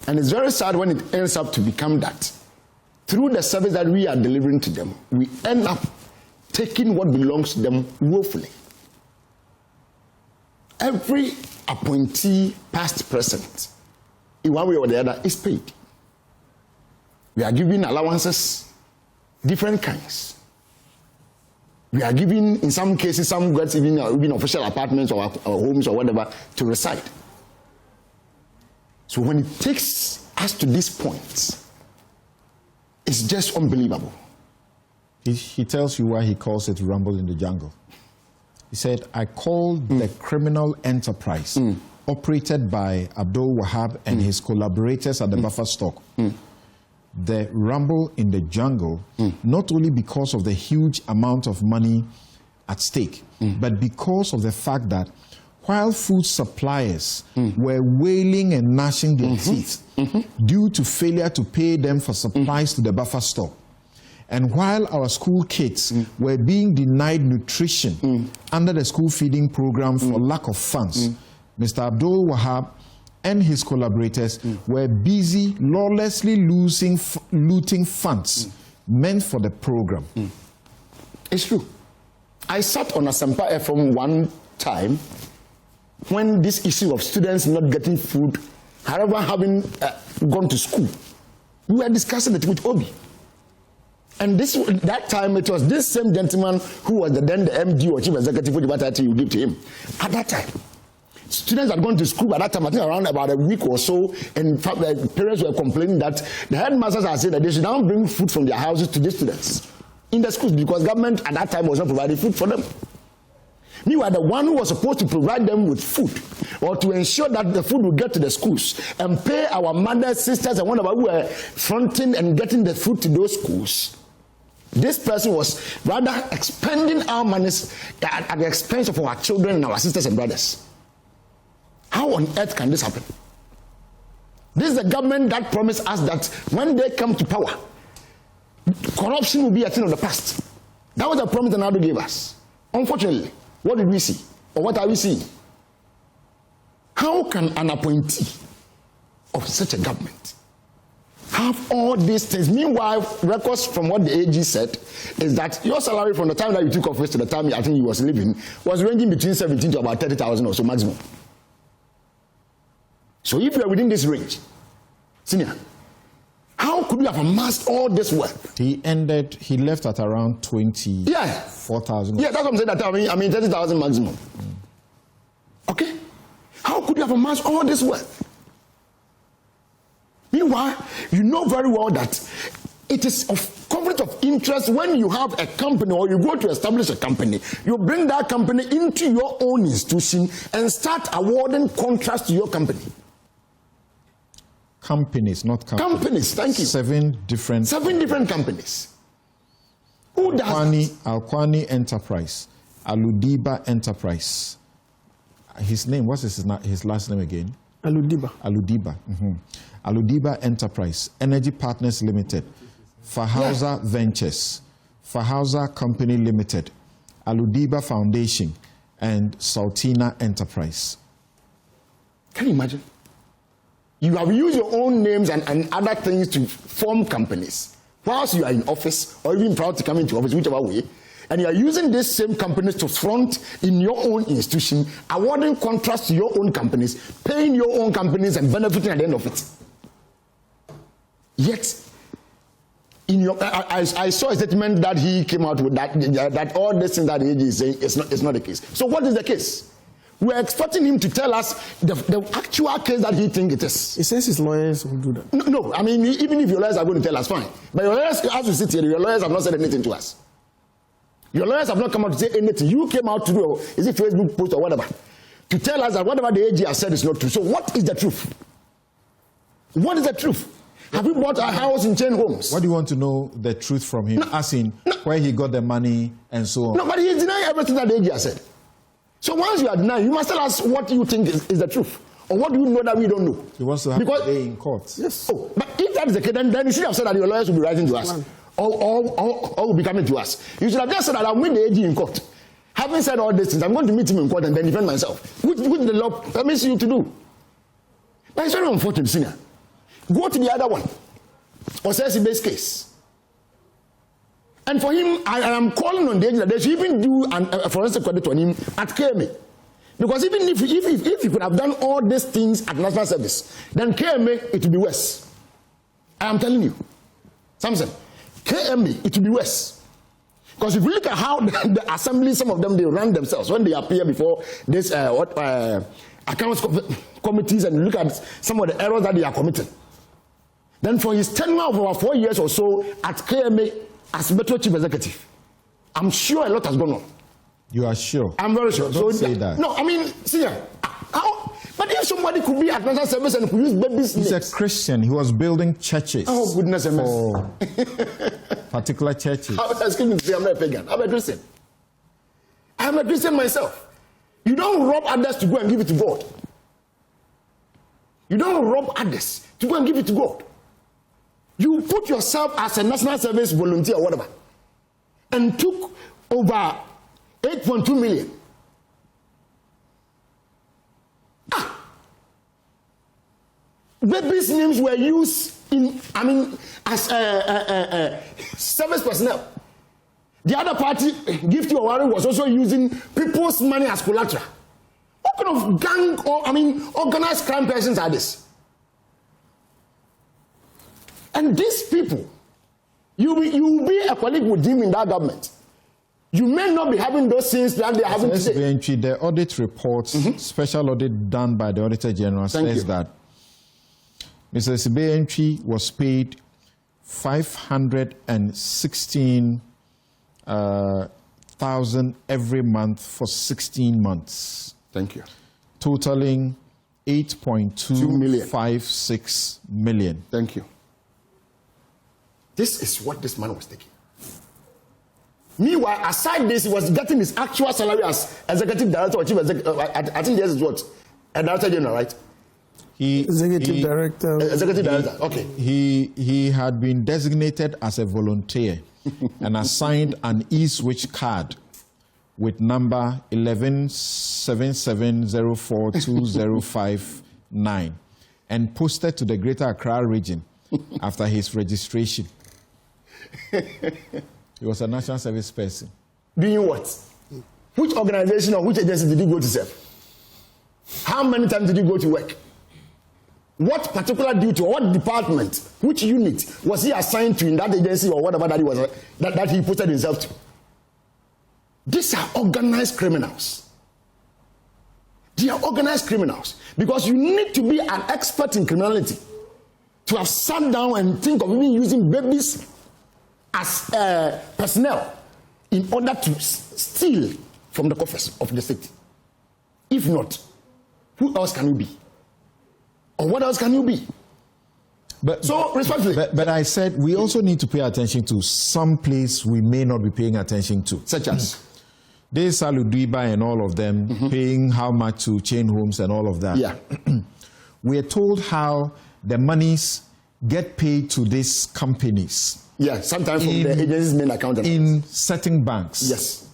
And it's very sad when it ends up to become that. Through the service that we are delivering to them, we end up taking what belongs to them woefully. Every appointee, past, present, in one way or the other, is paid. We are giving allowances, different kinds. We are giving, in some cases, some gets even official apartments or homes or whatever to reside. So when it takes us to this point, it's just unbelievable. He tells you why he calls it rumble in the jungle. He said, I called the criminal enterprise operated by Abdul Wahab and his collaborators at the buffer stock the rumble in the jungle, not only because of the huge amount of money at stake, but because of the fact that while food suppliers were wailing and gnashing their teeth due to failure to pay them for supplies to the buffer stock, and while our school kids were being denied nutrition under the school feeding program for lack of funds, Mr. Abdul Wahab and his collaborators were busy lawlessly looting funds meant for the program. It's true. I sat on a Sampa FM one time when this issue of students not getting food, however, having gone to school, we were discussing it with Obi. And that time, it was this same gentleman who was then the MD or chief executive, whatever you give to him. At that time, students had gone to school by that time, I think around about a week or so, and in fact, the parents were complaining that the headmasters had said that they should now bring food from their houses to the students in the schools because government at that time was not providing food for them. Meanwhile, the one who was supposed to provide them with food or to ensure that the food would get to the schools and pay our mothers, sisters, and whatever who were fronting and getting the food to those schools, this person was rather expending our money at the expense of our children and our sisters and brothers. How on earth can this happen? This is the government that promised us that when they come to power, corruption will be a thing of the past. That was the promise that Konadu gave us. Unfortunately, what did we see? Or what are we seeing? How can an appointee of such a government have all these things? Meanwhile, records from what the AG said is that your salary from the time that you took office to the time I think you was leaving was ranging between 17 to about 30,000 or so maximum. So if you are within this range, senior, how could you have amassed all this wealth? He left at around 24,000. Yeah, that's what I'm saying. That I mean 30,000 maximum. Okay? How could you have amassed all this wealth? Meanwhile, you know very well that it is of conflict of interest when you have a company or you go to establish a company, you bring that company into your own institution and start awarding contracts to your company. Companies, not companies. Companies, thank you. Seven different companies. Who does Alkwani Enterprise, Aludiba Enterprise. His name, what's his last name again? Aludiba. Aludiba Enterprise, Energy Partners Limited, Fahausa Ventures, Fahausa Company Limited, Aludiba Foundation, and Saltina Enterprise. Can you imagine? You have used your own names and other things to form companies whilst you are in office or even proud to come into office, whichever way, and you are using these same companies to front in your own institution, awarding contracts to your own companies, paying your own companies and benefiting at the end of it. Yet, I saw a statement that he came out with that all these things that he is saying is not the case. So what is the case? We are expecting him to tell us the actual case that he thinks it is. He says his lawyers will do that. No, I mean, even if your lawyers are going to tell us, fine. But your lawyers, as we sit here, your lawyers have not said anything to us. Your lawyers have not come out to say anything. You came out to do, is it Facebook post or whatever, to tell us that whatever the AG has said is not true. So what is the truth? What is the truth? Have you bought a house in chain homes? What do you want to know the truth from him? As in where he got the money and so on. No, but he denying everything that the AG has said. So once you are denying, you must tell us what you think is the truth. Or what do you know that we don't know? He wants to have a day in court. Yes. Oh, but if that is the case, then you should have said that your lawyers will be writing to us. Or will be coming to us. You should have just said that I'll meet the AG in court. Having said all these things, I'm going to meet him in court and then defend myself. Which the law permits you to do. But it's very unfortunate, senior. Go to the other one. Or says the base case. And for him, I am calling on the AG that they should even do a forensic credit on him at KMA. Because even if he could have done all these things at National Service, then KMA, it would be worse. I am telling you. Samson, KMA, it would be worse. Because if you look at how the assembly, some of them, they run themselves when they appear before this accounts committees and look at some of the errors that they are committing. Then for his tenure of over 4 years or so at KMA as Metro Chief Executive, I'm sure a lot has gone on. You are sure? I'm very sure. Don't say that. No, I mean, see, how? But if somebody could be at National Service and could use babies' He's names. a Christian. He was building churches. Oh, goodness and for particular churches. Excuse me to say I'm not a pagan. I'm a Christian. I'm a Christian myself. You don't rob others to go and give it to God. You don't rob others to go and give it to God. You put yourself as a National Service volunteer or whatever and took over 8.2 million. Babies' names were used as service personnel. The other party, Gifty Owari, was also using people's money as collateral. What kind of gang or organized crime persons are this? And these people, you will be a colleague with him in that government. You may not be having those things that they are having today. The audit reports, special audit done by the Auditor General, says that Mr. Sibe was paid 516,000 every month for 16 months. Thank you. Totaling 8.256 million. Thank you. This is what this man was taking. Meanwhile, aside this, he was getting his actual salary as executive director or chief executive. I think this is what? A director general, right? Executive director. Okay. He had been designated as a volunteer and assigned an e-switch card with number 1177042059 and posted to the Greater Accra region after his registration. He was a national service person. Doing what? Which organization or which agency did you go to serve? How many times did you go to work? What particular duty or what department, which unit was he assigned to in that agency or whatever that he was that he posted himself to? These are organized criminals. They are organized criminals because you need to be an expert in criminality to have sat down and think of even using babies as personnel in order to steal from the coffers of the state. If not, who else can you be? Or what else can you be? Respectfully. But I said we also need to pay attention to some place we may not be paying attention to. Such as? There's Saludiba and all of them paying how much to chain homes and all of that. Yeah. We are told how the monies get paid to these companies. Yeah, sometimes from the agency's main account. In certain banks. Yes.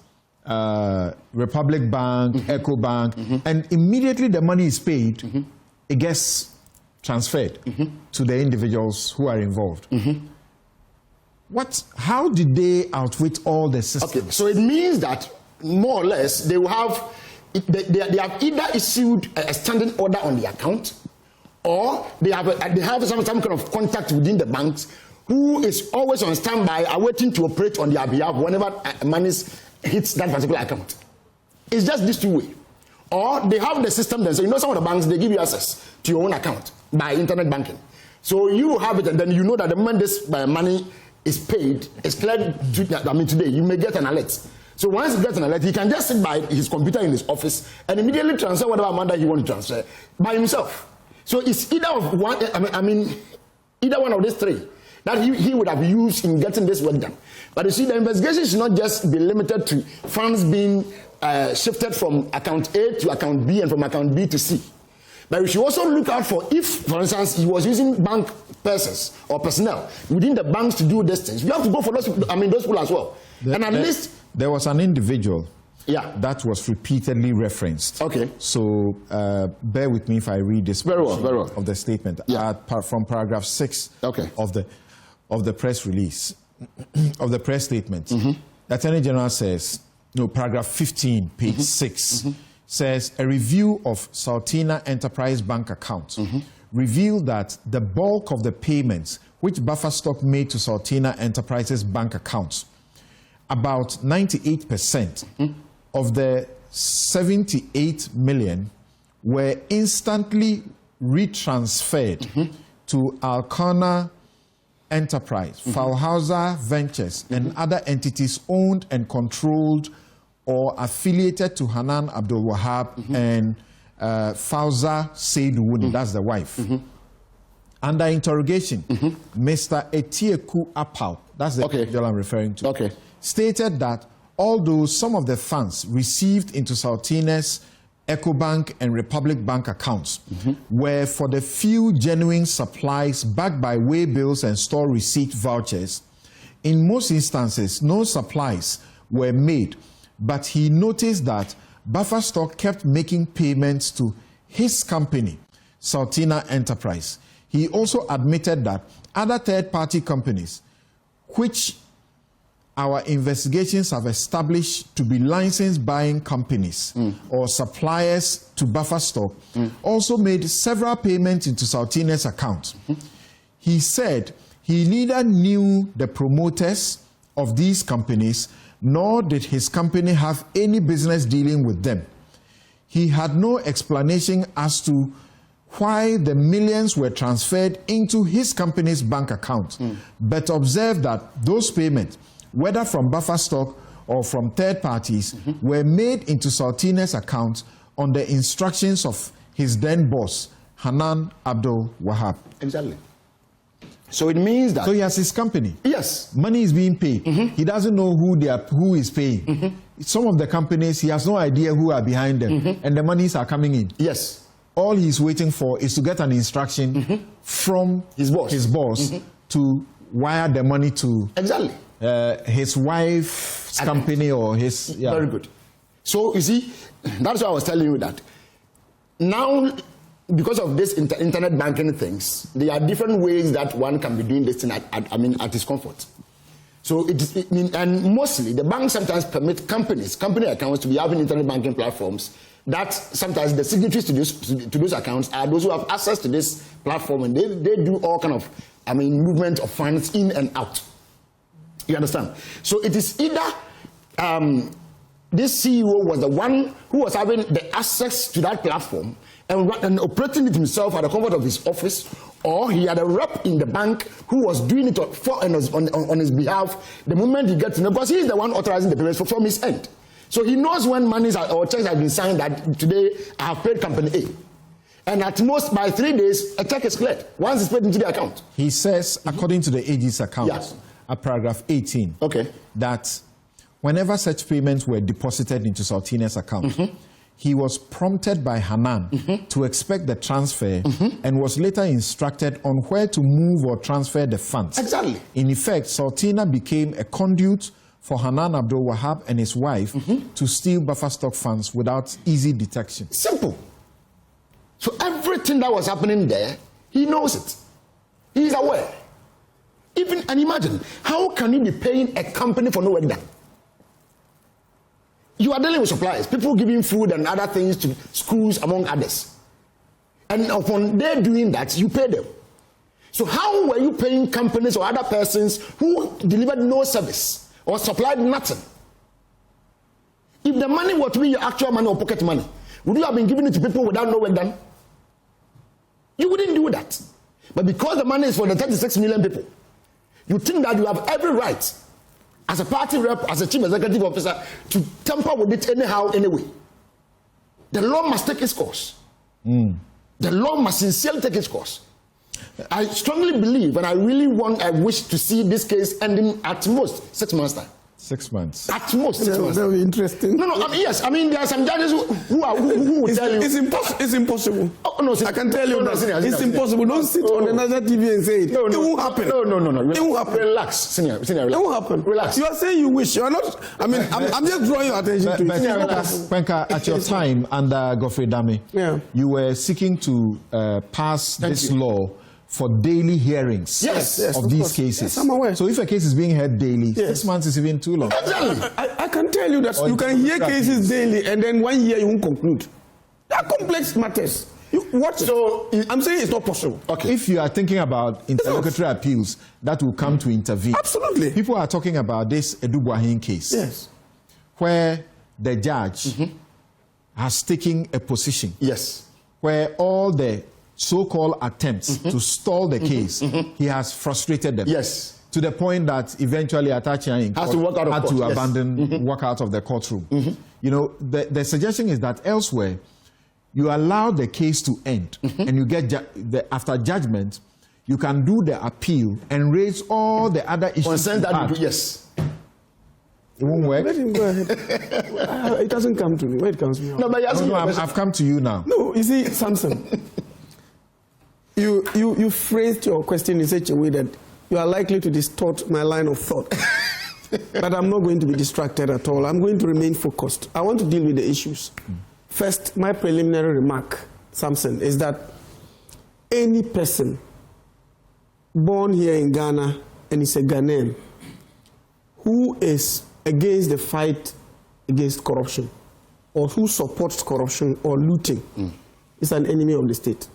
Republic Bank, Eco Bank, and immediately the money is paid, it gets transferred to the individuals who are involved. How did they outwit all the systems? Okay, so it means that more or less they will have, they have either issued a standing order on the account, or they have some kind of contact within the banks who is always on standby, awaiting to operate on their behalf whenever money hits that particular account. It's just this two way. Or they have the system then. So you know some of the banks, they give you access to your own account by internet banking. So you have it and then you know that the moment this money is paid, it's cleared today, you may get an alert. So once he gets an alert, he can just sit by his computer in his office and immediately transfer whatever amount that he wants to transfer by himself. So it's either of one, either one of these three, that he would have used in getting this work done. But you see, the investigation should not just be limited to funds being shifted from account A to account B and from account B to C. But we should also look out for if, for instance, he was using bank persons or personnel within the banks to do these things. We have to go for those people as well. And at least there was an individual that was repeatedly referenced. Okay. So bear with me if I read this very well. Of the statement from paragraph 6 of the press release of the press statement. The Attorney General says, paragraph 15, page 6 says a review of Saltina Enterprise Bank accounts revealed that the bulk of the payments which Buffer Stock made to Saltina Enterprises bank accounts, about 98% of the 78 million were instantly retransferred to Alcona Enterprise, Falhauser Ventures, and other entities owned and controlled or affiliated to Hanan Abdul Wahab and Fauza Seidu, that's the wife. Under interrogation, Mr. Etieku Apau, that's the individual I'm referring to, stated that although some of the funds received into Saltina's EcoBank and Republic Bank accounts were for the few genuine supplies backed by way bills and store receipt vouchers, in most instances, no supplies were made, but he noticed that Buffer Stock kept making payments to his company, Saltina Enterprise. He also admitted that other third-party companies, which our investigations have established to be licensed buying companies or suppliers to Buffer Stock, also made several payments into Saltina's account. He said he neither knew the promoters of these companies nor did his company have any business dealing with them. He had no explanation as to why the millions were transferred into his company's bank account, but observed that those payments, whether from Buffer Stock or from third parties, were made into Saltina's account on the instructions of his then boss, Hanan Abdul Wahab. Exactly. So it means that... So he has his company. Yes. Money is being paid. He doesn't know who is paying. Some of the companies, he has no idea who are behind them. And the monies are coming in. Yes. All he's waiting for is to get an instruction from his boss to wire the money to... Exactly. His wife's company or his... Very good. So, you see, that's why I was telling you that. Now, because of this internet banking things, there are different ways that one can be doing this thing at his comfort. So, and mostly, the banks sometimes permit company accounts to be having internet banking platforms that sometimes the signatories to those accounts are those who have access to this platform, and they do all kind of, movement of funds in and out. You understand? So it is either this CEO was the one who was having the access to that platform and operating it himself at the comfort of his office, or he had a rep in the bank who was doing it on his behalf the moment he gets to know, because he is the one authorizing the payments from his end. So he knows when monies or checks have been signed that today I have paid company A. And at most, by 3 days, a check is cleared once it's paid into the account. He says, according to the AG's account, at paragraph 18, that whenever such payments were deposited into Saltina's account, he was prompted by Hanan to expect the transfer and was later instructed on where to move or transfer the funds. Exactly. In effect, Saltina became a conduit for Hanan Abdul Wahab and his wife to steal Buffer Stock funds without easy detection. Simple. So everything that was happening there, he knows it. He is aware. And imagine, how can you be paying a company for no work done? You are dealing with suppliers, people giving food and other things to schools, among others. And upon their doing that, you pay them. So how were you paying companies or other persons who delivered no service or supplied nothing? If the money were to be your actual money or pocket money, would you have been giving it to people without no work done? You wouldn't do that. But because the money is for the 36 million people, you think that you have every right as a party rep, as a chief executive officer, to tamper with it anyhow, anyway. The law must take its course. The law must sincerely take its course. I strongly believe, and I wish to see this case ending at most 6 months time. 6 months. At most 6 months. That would be interesting. No, yes. I mean, there are some judges who will tell you. It's impossible. Oh, no, I can tell you that. It's impossible. Don't sit on another TV and say it. It won't happen. No. It won't happen. Relax, senior. Relax. It won't happen. Relax. You are saying you wish. You are not. I mean, I'm just drawing your attention to it. Penka, at your time under Godfrey Dame, you were seeking to pass this law for daily hearings of these cases. Yes, I'm aware. So if a case is being heard daily, 6 months is even too long. I can tell you that you can hear cases daily and then 1 year you won't conclude. They are complex matters. I'm saying it's not possible. Okay. If you are thinking about interlocutory appeals that will come to intervene. Absolutely. People are talking about this Edubuahin case. Yes. Where the judge has taken a position. Yes. Where all the so-called attempts to stall the case, he has frustrated them. Yes. To the point that eventually Atachian had to abandon, walk out of the courtroom. You know, the suggestion is that elsewhere, you allow the case to end, and you get after judgment, you can do the appeal and raise all the other issues. Yes. It won't work. Let him go ahead. It doesn't come to me. Where it comes to me. No, but I've come to you now. No, you see, Samson. You phrased your question in such a way that you are likely to distort my line of thought. But I'm not going to be distracted at all. I'm going to remain focused. I want to deal with the issues. First, my preliminary remark, Samson, is that any person born here in Ghana and is a Ghanaian who is against the fight against corruption or who supports corruption or looting is an enemy of the state.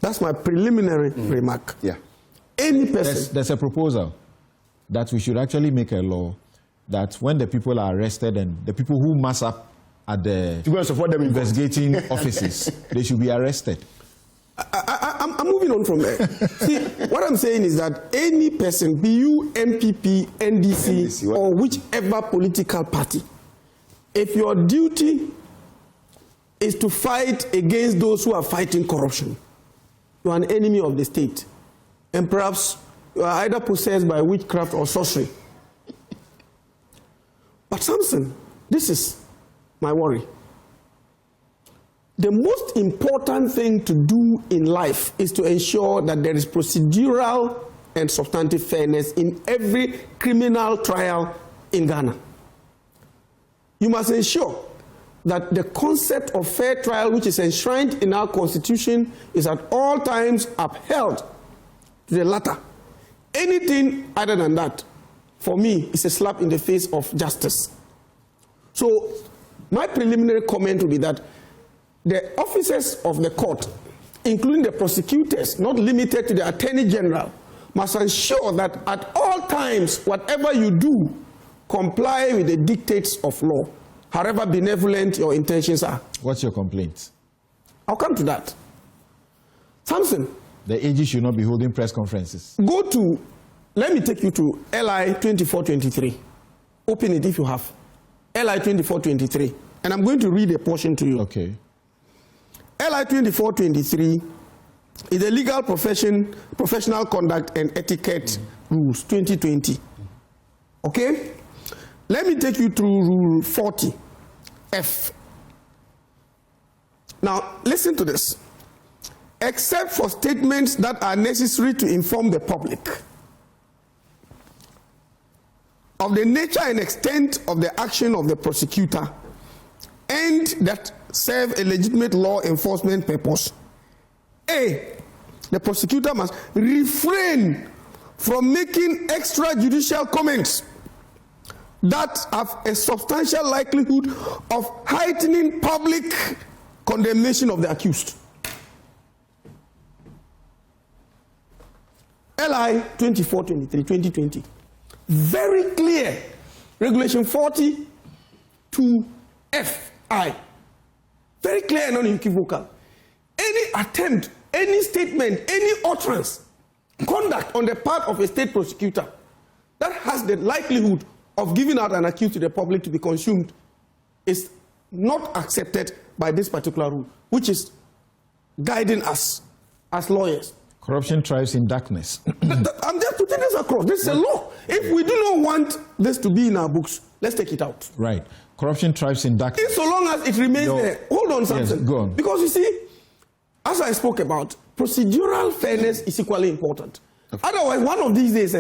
That's my preliminary remark. Yeah. Any person. There's a proposal that we should actually make a law that when the people are arrested and the people who mass up at the investigating offices, they should be arrested. I'm moving on from there. See, what I'm saying is that any person, be you MPP, NDC, or whichever political party, if your duty is to fight against those who are fighting corruption, you are an enemy of the state. And perhaps you are either possessed by witchcraft or sorcery. But Samson, this is my worry. The most important thing to do in life is to ensure that there is procedural and substantive fairness in every criminal trial in Ghana. You must ensure that the concept of fair trial, which is enshrined in our constitution, is at all times upheld to the latter. Anything other than that, for me, is a slap in the face of justice. So, my preliminary comment will be that the officers of the court, including the prosecutors, not limited to the Attorney General, must ensure that at all times, whatever you do, comply with the dictates of law, however benevolent your intentions are. What's your complaint? I'll come to that. Samson. The AG should not be holding press conferences. Let me take you to LI 2423. Open it if you have. LI 2423. And I'm going to read a portion to you. Okay. LI 2423 is the Legal Professional Conduct and Etiquette Rules 2020. Okay? Let me take you through Rule 40F. Now, listen to this. Except for statements that are necessary to inform the public of the nature and extent of the action of the prosecutor and that serve a legitimate law enforcement purpose, A, the prosecutor must refrain from making extrajudicial comments that have a substantial likelihood of heightening public condemnation of the accused. LI 2423, 2020. Very clear. Regulation 40 to FI. Very clear and unequivocal. Any attempt, any statement, any utterance, conduct on the part of a state prosecutor that has the likelihood of giving out an accused to the public to be consumed is not accepted by this particular rule, which is guiding us as lawyers. Corruption thrives in darkness. I'm just putting this across. This is a law. If we do not want this to be in our books, let's take it out. Right. Corruption thrives in darkness. If so long as it remains there. Hold on, something. Yes, go on. Because you see, as I spoke about, procedural fairness is equally important. Otherwise, one of these days,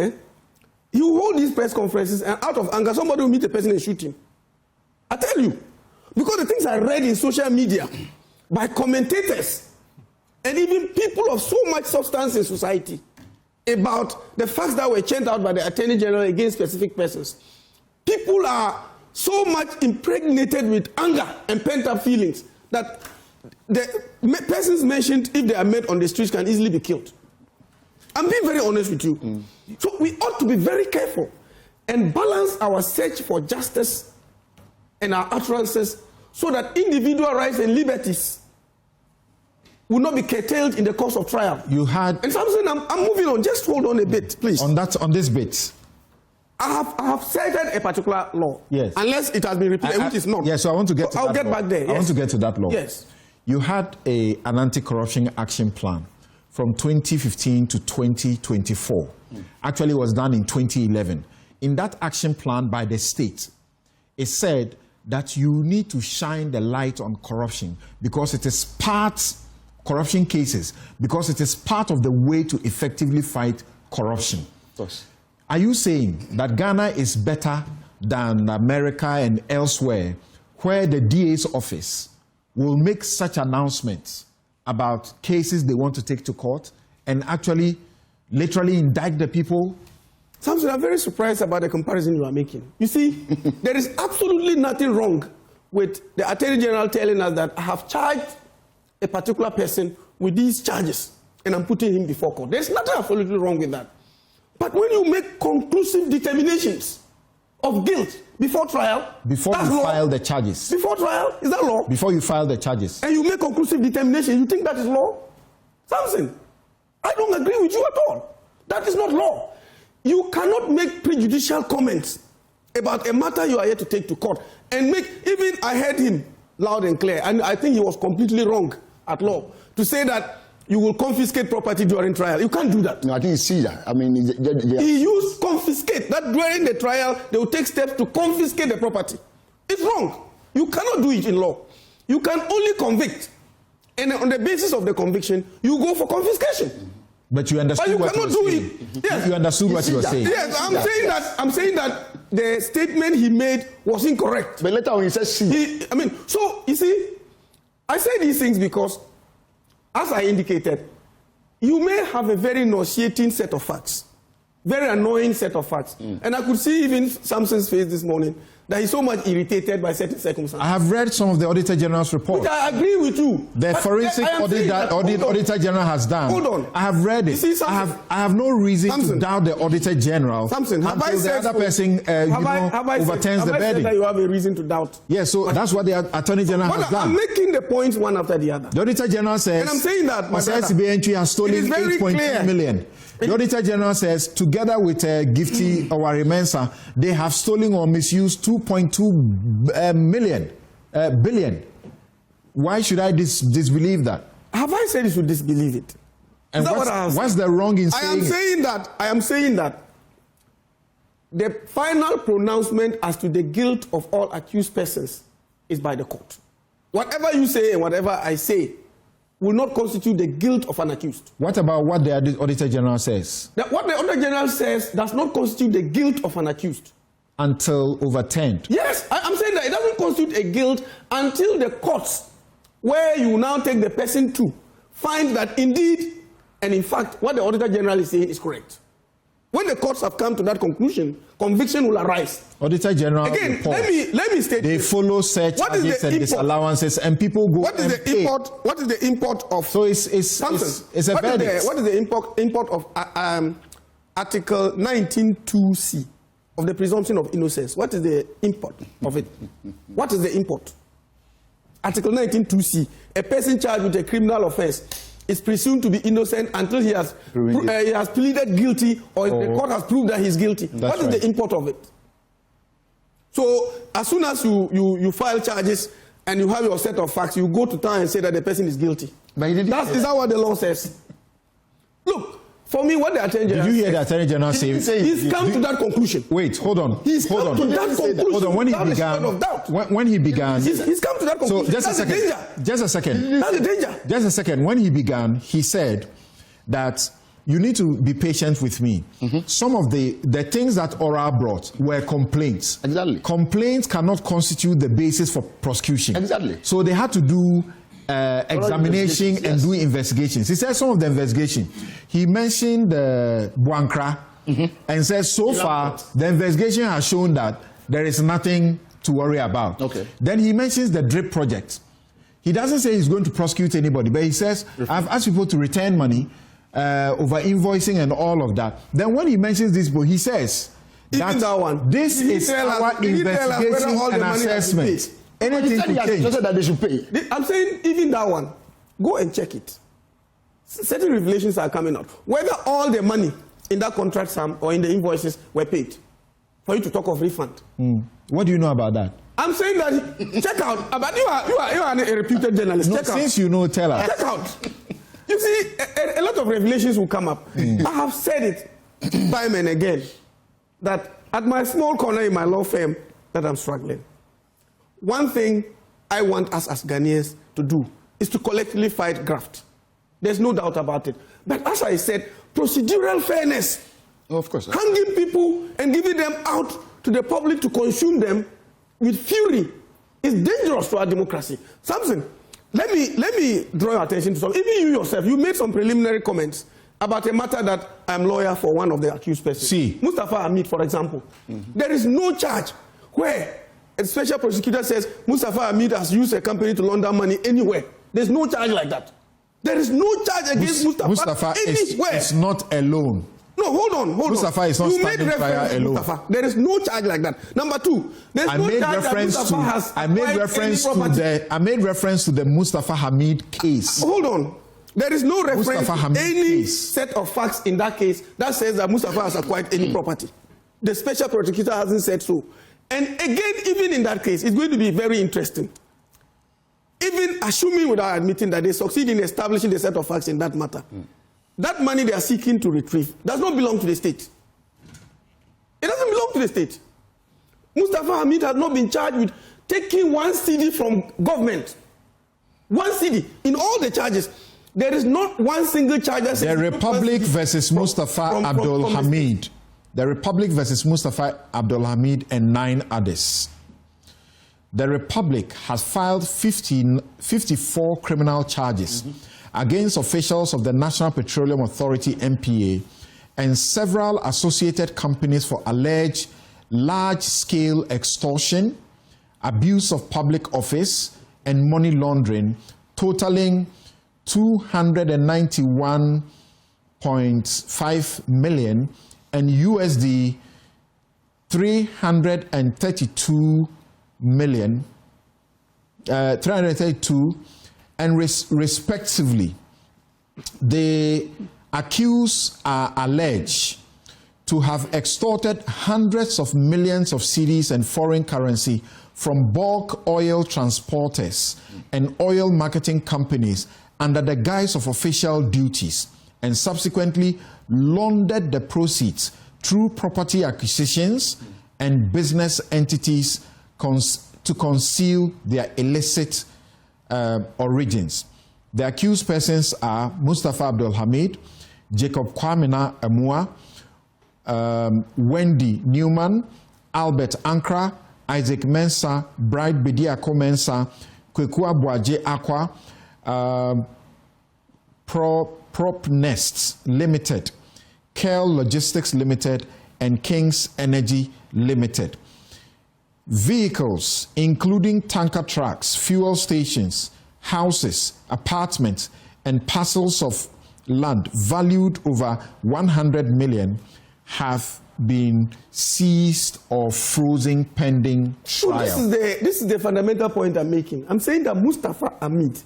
you hold these press conferences and out of anger, somebody will meet a person and shoot him. I tell you. Because the things I read in social media by commentators and even people of so much substance in society about the facts that were churned out by the Attorney General against specific persons. People are so much impregnated with anger and pent-up feelings that the persons mentioned, if they are met on the streets, can easily be killed. I'm being very honest with you. So we ought to be very careful and balance our search for justice and our utterances so that individual rights and liberties will not be curtailed in the course of trial. You had... And something, I'm moving on. Just hold on a bit, please. On this bit. I have cited a particular law. Yes. Unless it has been repeated, which is not. Yes, so I want to get to that law. I'll get back there. Yes. I want to get to that law. Yes. You had an anti-corruption action plan from 2015 to 2024. Actually, it was done in 2011. In that action plan by the state, it said that you need to shine the light on corruption because it is corruption cases, because it is part of the way to effectively fight corruption. Yes. Are you saying that Ghana is better than America and elsewhere where the DA's office will make such announcements about cases they want to take to court and actually literally indict the people? Samson, I'm very surprised about the comparison you are making. You see, there is absolutely nothing wrong with the Attorney General telling us that I have charged a particular person with these charges and I'm putting him before court. There's nothing absolutely wrong with that. But when you make conclusive determinations of guilt before trial, before you file the charges. Before trial, is that law? Before you file the charges. And you make conclusive determination, you think that is law? Samson, I don't agree with you at all. That is not law. You cannot make prejudicial comments about a matter you are here to take to court and make, even I heard him loud and clear, and I think he was completely wrong at law, to say that you will confiscate property during trial. You can't do that. No, I think you see that. I mean, he used confiscate, that during the trial, they will take steps to confiscate the property. It's wrong. You cannot do it in law. You can only convict. And on the basis of the conviction, you go for confiscation. But you understood what you were saying. Yes. You understood what you were saying. Yes, I'm saying that the statement he made was incorrect. But later on he says so you see, I say these things because, as I indicated, you may have a very nauseating set of facts, very annoying set of facts. And I could see even Samson's face this morning that he's so much irritated by certain circumstances. I have read some of the Auditor General's report. Which I agree with you. The forensic audit that Auditor General has done. Hold on. I have read it. See, I have no reason to doubt the Auditor General. Samson, have I said the other person overturns the verdict. That you have a reason to doubt? Yes, so that's what the Attorney General has done. I'm making the points one after the other. The Auditor General says, and I'm saying that, my brother, SCB entry has stolen 8.2 million. The Auditor General says, together with Gifty Owari Mensah, they have stolen or misused 2.2 billion. Why should I disbelieve that? Have I said you should disbelieve it? And what's the wrong in saying I am saying that the final pronouncement as to the guilt of all accused persons is by the court. Whatever you say and whatever I say will not constitute the guilt of an accused. What about what the Auditor General says? What the Auditor General says does not constitute the guilt of an accused. Until overturned. Yes, I'm saying that it doesn't constitute a guilt until the courts, where you now take the person to, find that indeed, and in fact, what the Auditor General is saying is correct. When the courts have come to that conclusion, conviction will arise. Auditor General again, report, let me state. They follow search charges and disallowances, and people go. What is the import? What is the import of? So it's a verdict. What is the import of Article 19(2)(c) of the Presumption of Innocence? What is the import of it? What is the import? Article 19(2)(c): a person charged with a criminal offence is presumed to be innocent until he has pleaded guilty or the court has proved that he's guilty. What is the import of it? So as soon as you file charges and you have your set of facts, you go to town and say that the person is guilty. But he didn't. Is that what the law says? For me, what the Attorney General Did you hear the Attorney General say? He's come to that conclusion. Wait, hold on. He's hold come on. to that conclusion. Hold on. When he began, when he began, he's come to that conclusion. So just That's a second. The danger. Just a second. That's the danger. Just a second. When he began, he said that you need to be patient with me. Some of the things that Ora brought were complaints. Exactly. Complaints cannot constitute the basis for prosecution. Exactly. So they had to do examination and do investigations. He said some of the investigation. He mentioned Buankra and said so far the investigation has shown that there is nothing to worry about. Okay. Then he mentions the DRIP project. He doesn't say he's going to prosecute anybody, but he says, I've asked people to return money over invoicing and all of that. Then when he mentions this book, he says that one. This is our investigation and assessment. Anything to change. That they should pay. I'm saying even that one, go and check it. Certain revelations are coming out. Whether all the money in that contract sum or in the invoices were paid. For you to talk of refund. What do you know about that? I'm saying that, check out. But you are a reputed journalist. No, check out. Since you know, tell us. Check out. You see, a lot of revelations will come up. I have said it time and again that at my small corner in my law firm that I'm struggling. One thing I want us as Ghanaians to do is to collectively fight graft. There's no doubt about it. But as I said, procedural fairness. Oh, of course. Hanging people and giving them out to the public to consume them with fury is dangerous to our democracy. Samson, let me draw your attention to something. Even you yourself, you made some preliminary comments about a matter that I'm lawyer for one of the accused persons. See. Mustafa Hamid, for example. There is no charge where a special prosecutor says Mustafa Hamid has used a company to launder money anywhere. There's no charge like that. There is no charge against Mustafa anywhere. Is not alone. No, hold on. Mustafa is not standing trial alone. Mustafa. There is no charge like that. Number two, there's no charge that Mustafa has I made reference to the Mustafa Hamid case. Hold on. There is no reference to any case. set of facts in that case that says that Mustafa has acquired any property. The special prosecutor hasn't said so. And again, even in that case, it's going to be very interesting. Even assuming without admitting that they succeed in establishing the set of facts in that matter, that money they are seeking to retrieve does not belong to the state. It doesn't belong to the state. Mustafa Hamid has not been charged with taking 1 cedi from government. 1 cedi in all the charges. There is not one single charge that says the Republic versus Mustafa Abdul Hamid. The Republic versus Mustafa Abdul Hamid and 9 others. The Republic has filed 54 criminal charges against officials of the National Petroleum Authority, NPA, and several associated companies for alleged large-scale extortion, abuse of public office, and money laundering, totaling 291.5 million and USD 332 million, 332, and respectively. The accused are alleged to have extorted hundreds of millions of cedis and foreign currency from bulk oil transporters and oil marketing companies under the guise of official duties, and subsequently laundered the proceeds through property acquisitions and business entities to conceal their illicit origins. The accused persons are Mustafa Abdul Hamid, Jacob Kwamina Amua, Wendy Newman, Albert Ankra, Isaac Mensah, Bright Bediako Mensah, Kwekua Boaje Aqua, Prop Nests Limited, Kerl Logistics Limited, and King's Energy Limited. Vehicles, including tanker trucks, fuel stations, houses, apartments, and parcels of land valued over 100 million have been seized or frozen pending trial. So this is the fundamental point I'm making. I'm saying that Mustafa Hamid,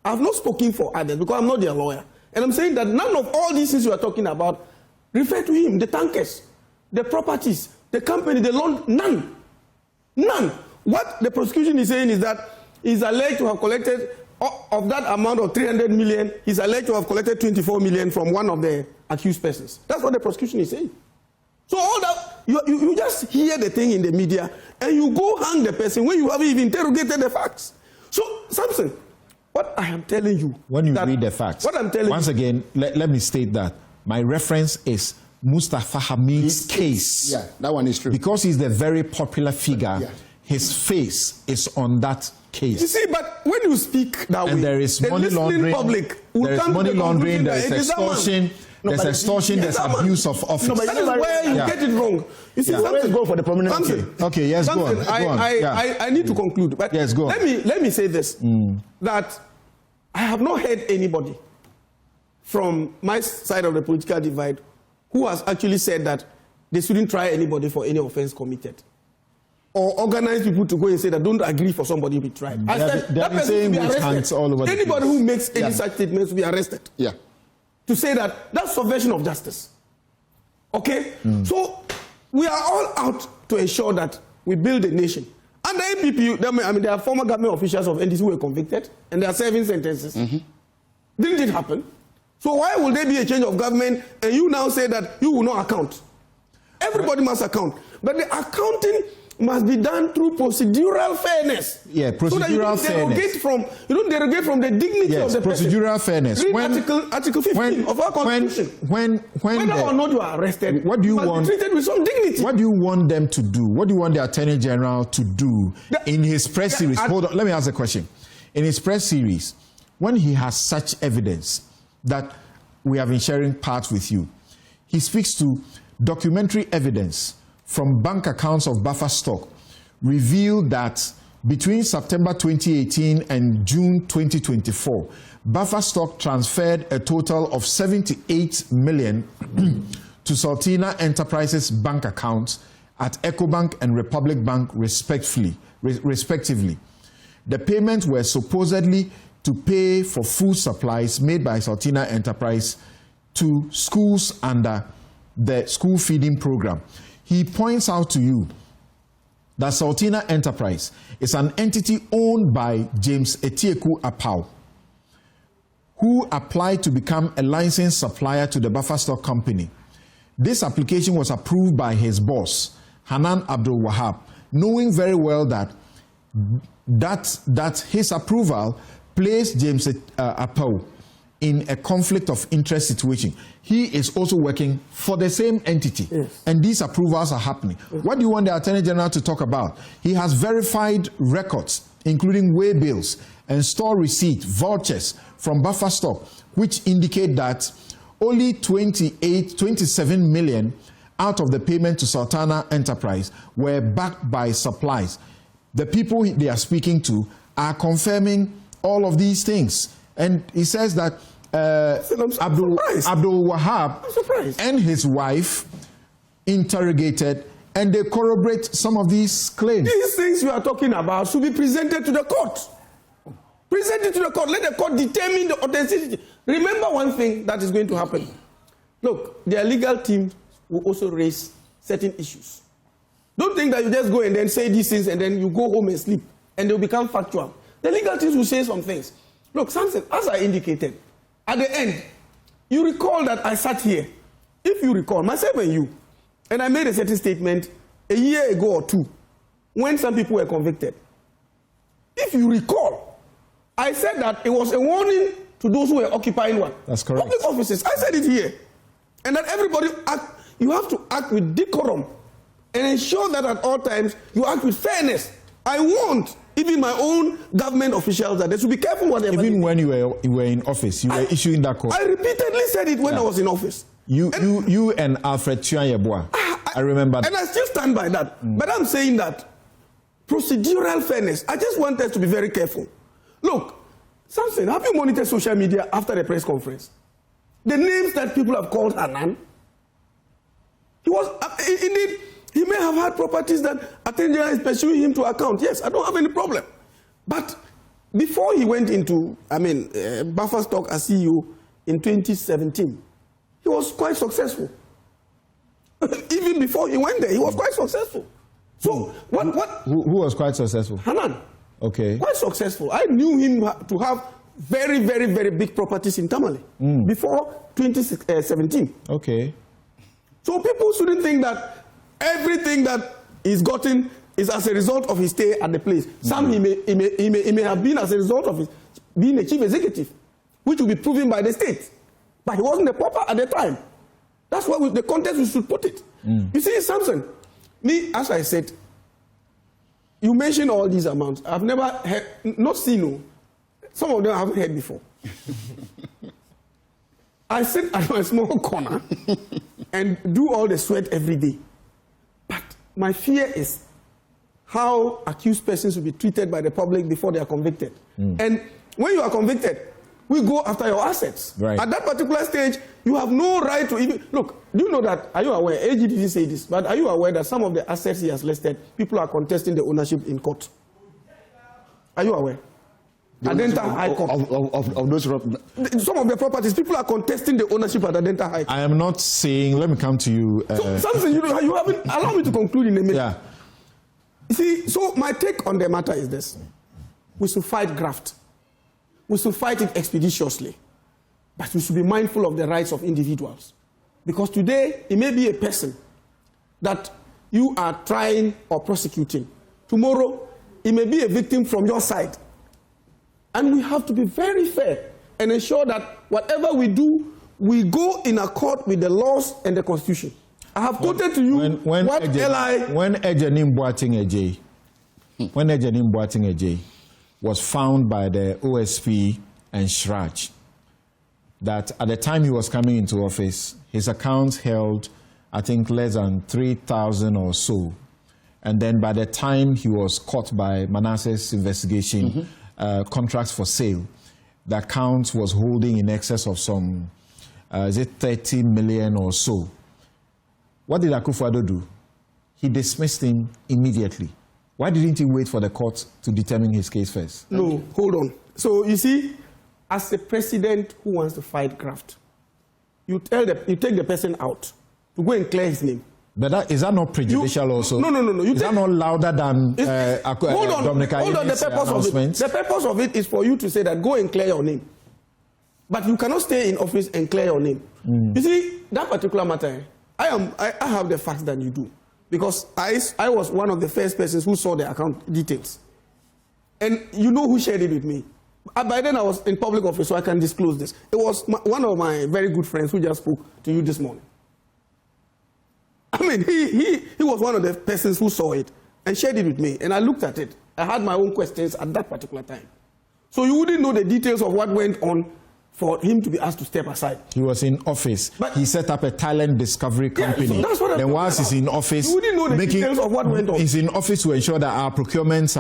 I've not spoken for others because I'm not their lawyer. And I'm saying that none of all these things you are talking about refer to him. The tankers, the properties, the company, the loan, none. None. What the prosecution is saying is that he's alleged to have collected of that amount of 300 million, he's alleged to have collected 24 million from one of the accused persons. That's what the prosecution is saying. So all that, you just hear the thing in the media and you go hang the person when you haven't even interrogated the facts. So, Samson, what I am telling you... When you read the facts, what I'm telling once you, again, let me state that my reference is Mustafa Hamid's case. Yeah, that one is true. Because he's the very popular figure, his face is on that case. You see, but when you speak that way, there is money laundering, there is money laundering, there is extortion, there's abuse of office. No, but that is where you get it wrong. You see, let's go for the prominent. Okay, yes, go on. I need to conclude, but yes, go on. Let me say this, that I have not heard anybody from my side of the political divide who has actually said that they shouldn't try anybody for any offense committed, or organize people to go and say that don't agree for somebody to be tried. I said that person should be arrested. All over anybody who makes any such statements will be arrested. Yeah. To say that that's subversion of justice. Okay? So we are all out to ensure that we build a nation. And the APP, there are former government officials of NDC who were convicted and they are serving sentences. Didn't it happen? So why will there be a change of government and you now say that you will not account? Everybody must account. But the accounting must be done through procedural fairness. Yeah, procedural fairness. You don't derogate from the dignity of the person. Procedural fairness. Read Article 15 of our Constitution. Whether or not you are arrested, what do you want? Be treated with some dignity. What do you want them to do? What do you want the Attorney General to do in his press series? Hold on, let me ask a question. In his press series, when he has such evidence that we have been sharing parts with you, he speaks to documentary evidence from bank accounts of buffer stock revealed that between September 2018 and June 2024, buffer stock transferred a total of 78 million to Saltina Enterprises bank accounts at EcoBank and Republic Bank respectively. The payments were supposedly to pay for food supplies made by Saltina Enterprise to schools under the school feeding program. He points out to you that Saltina Enterprise is an entity owned by James Etieku Apau, who applied to become a licensed supplier to the buffer stock company. This application was approved by his boss, Hanan Abdul Wahab, knowing very well that his approval placed James Apau in a conflict of interest situation. He is also working for the same entity, and these approvals are happening. What do you want the Attorney General to talk about? He has verified records, including way bills and store receipt vouchers from buffer stock, which indicate that only 27 million out of the payment to Saltina Enterprise were backed by supplies. The people they are speaking to are confirming all of these things. And he says that Abdul Wahab and his wife interrogated, and they corroborate some of these claims. These things you are talking about should be presented to the court. Presented to the court. Let the court determine the authenticity. Remember one thing that is going to happen. Look, their legal team will also raise certain issues. Don't think that you just go and then say these things and then you go home and sleep and they will become factual. The legal teams will say some things. Look, Samson, as I indicated, at the end, you recall that I sat here. If you recall, myself and you, and I made a certain statement a year ago or two when some people were convicted. If you recall, I said that it was a warning to those who were occupying what? That's correct. Public offices. I said it here. And that everybody you have to act with decorum and ensure that at all times you act with fairness. I want even my own government officials that they should be careful whatever. Even when you were in office, you were issuing that call. I repeatedly said it when I was in office. You and Alfred Tuan-Yeboah. I remember that. And I still stand by that. But I'm saying that procedural fairness, I just want us to be very careful. Look, Samson, have you monitored social media after the press conference? The names that people have called Hanan, he was, indeed, he may have had properties that Attorney General is pursuing him to account. Yes, I don't have any problem. But before he went into, buffer stock as CEO in 2017, he was quite successful. Even before he went there, he was quite successful. So, who was quite successful? Hanan. Okay. Quite successful. I knew him to have very, very, very big properties in Tamale before 2017. Okay. So people shouldn't think that everything that he's gotten is as a result of his stay at the place. Some he may have been as a result of his being a chief executive, which will be proven by the state. But he wasn't a pauper at the time. That's why the context we should put it. You see, Samson, me, as I said, you mentioned all these amounts. I've never heard, not seen, some of them I haven't heard before. I sit at my small corner and do all the sweat every day. But my fear is how accused persons will be treated by the public before they are convicted. And when you are convicted, we go after your assets. Right. At that particular stage, you have no right to even... Look, do you know that, are you aware, AG didn't say this, but are you aware that some of the assets he has listed, people are contesting the ownership in court? Are you aware? Adenta High Court. Of those... Some of the properties, people are contesting the ownership at Adenta High Court. I am not saying, let me come to you. So, something you haven't... Allow me to conclude in a minute. Yeah. You see, so my take on the matter is this. We should fight graft. We should fight it expeditiously. But we should be mindful of the rights of individuals. Because today, it may be a person that you are trying or prosecuting. Tomorrow, it may be a victim from your side. And we have to be very fair and ensure that whatever we do, we go in accord with the laws and the Constitution. I have quoted to you when what Ejenim Boating Ejay was found by the OSP and Shraj, that at the time he was coming into office, his accounts held, I think, less than 3,000 or so. And then by the time he was caught by Manasseh's investigation, contracts for sale, the account was holding in excess of some, is it 30 million or so. What did Akufo-Addo do? He dismissed him immediately. Why didn't he wait for the court to determine his case first? No, hold on. So you see, as a president who wants to fight graft, you take the person out to go and clear his name. But is that not prejudicial also? No. Is that not louder than hold on. The purpose of it is for you to say that go and clear your name. But you cannot stay in office and clear your name. You see, that particular matter, I have the facts than you do. Because I was one of the first persons who saw the account details. And you know who shared it with me. By then I was in public office, so I can disclose this. It was one of my very good friends who just spoke to you this morning. I mean, he was one of the persons who saw it and shared it with me. And I looked at it. I had my own questions at that particular time. So you wouldn't know the details of what went on for him to be asked to step aside. He was in office. But he set up a talent discovery company. So that's what then whilst he's in office, you wouldn't know the details of what went on. He's in office to ensure that our procurements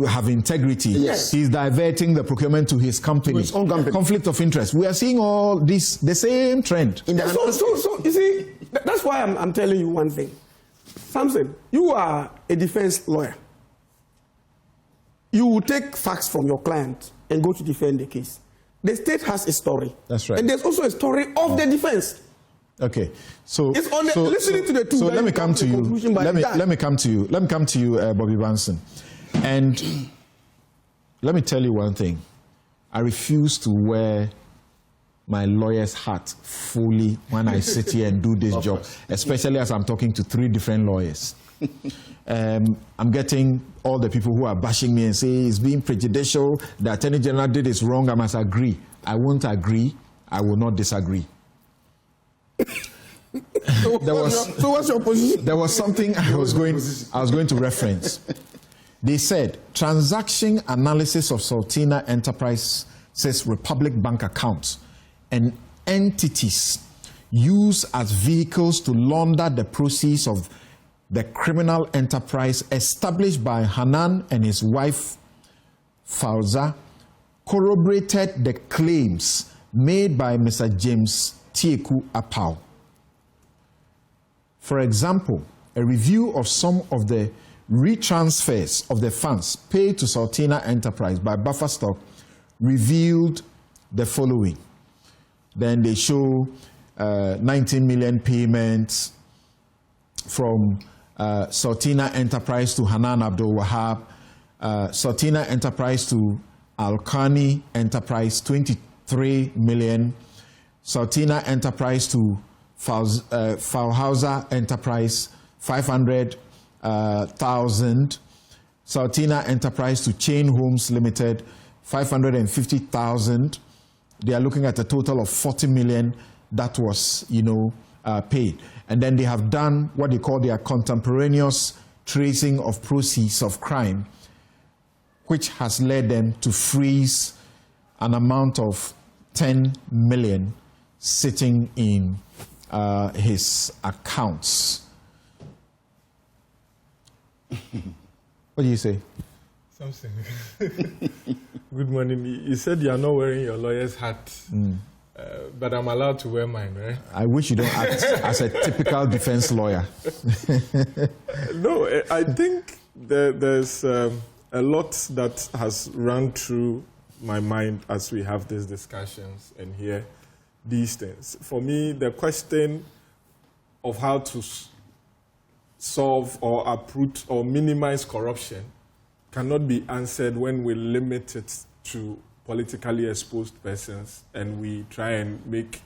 have integrity. Yes. He's diverting the procurement to his company. To his own company. Conflict of interest. We are seeing all this, the same trend. So you see, that's why I'm telling you one thing. Samson, you are a defense lawyer. You will take facts from your client and go to defend the case. The state has a story. That's right. And there's also a story of the defense. Okay, so it's on listening to the two. So let me come to you. Let me come to you. Let me come to you, Bobby Banson. And let me tell you one thing. I refuse to wear my lawyer's hat fully when I sit here and do this job, especially as I'm talking to 3 different lawyers. I'm getting all the people who are bashing me and say it's being prejudicial, the Attorney General did this wrong, I must agree. I won't agree, I will not disagree. So what's your position? There was something I was going to reference. They said, transaction analysis of Sultina Enterprises Republic Bank accounts and entities used as vehicles to launder the proceeds of the criminal enterprise established by Hanan and his wife, Fauza, corroborated the claims made by Mr. James Tieku Apau. For example, a review of some of the retransfers of the funds paid to Sultina Enterprise by Buffer Stock revealed the following. Then they show 19 million payments from Sultina Enterprise to Hanan Abdul Wahab, Sortina Enterprise to Alkani Enterprise, 23 million. Sortina Enterprise to Falhauser Enterprise, 500,000. Sortina Enterprise to Chain Homes Limited, 550,000. They are looking at a total of 40 million that was, paid. And then they have done what they call their contemporaneous tracing of proceeds of crime, which has led them to freeze an amount of 10 million sitting in his accounts. What do you say? Something. Good morning. You said you are not wearing your lawyer's hat, but I'm allowed to wear mine, right? I wish you don't act as a typical defense lawyer. No, I think there's a lot that has run through my mind as we have these discussions and hear these things. For me, the question of how to solve or uproot or minimize corruption cannot be answered when we limit it to politically exposed persons and we try and make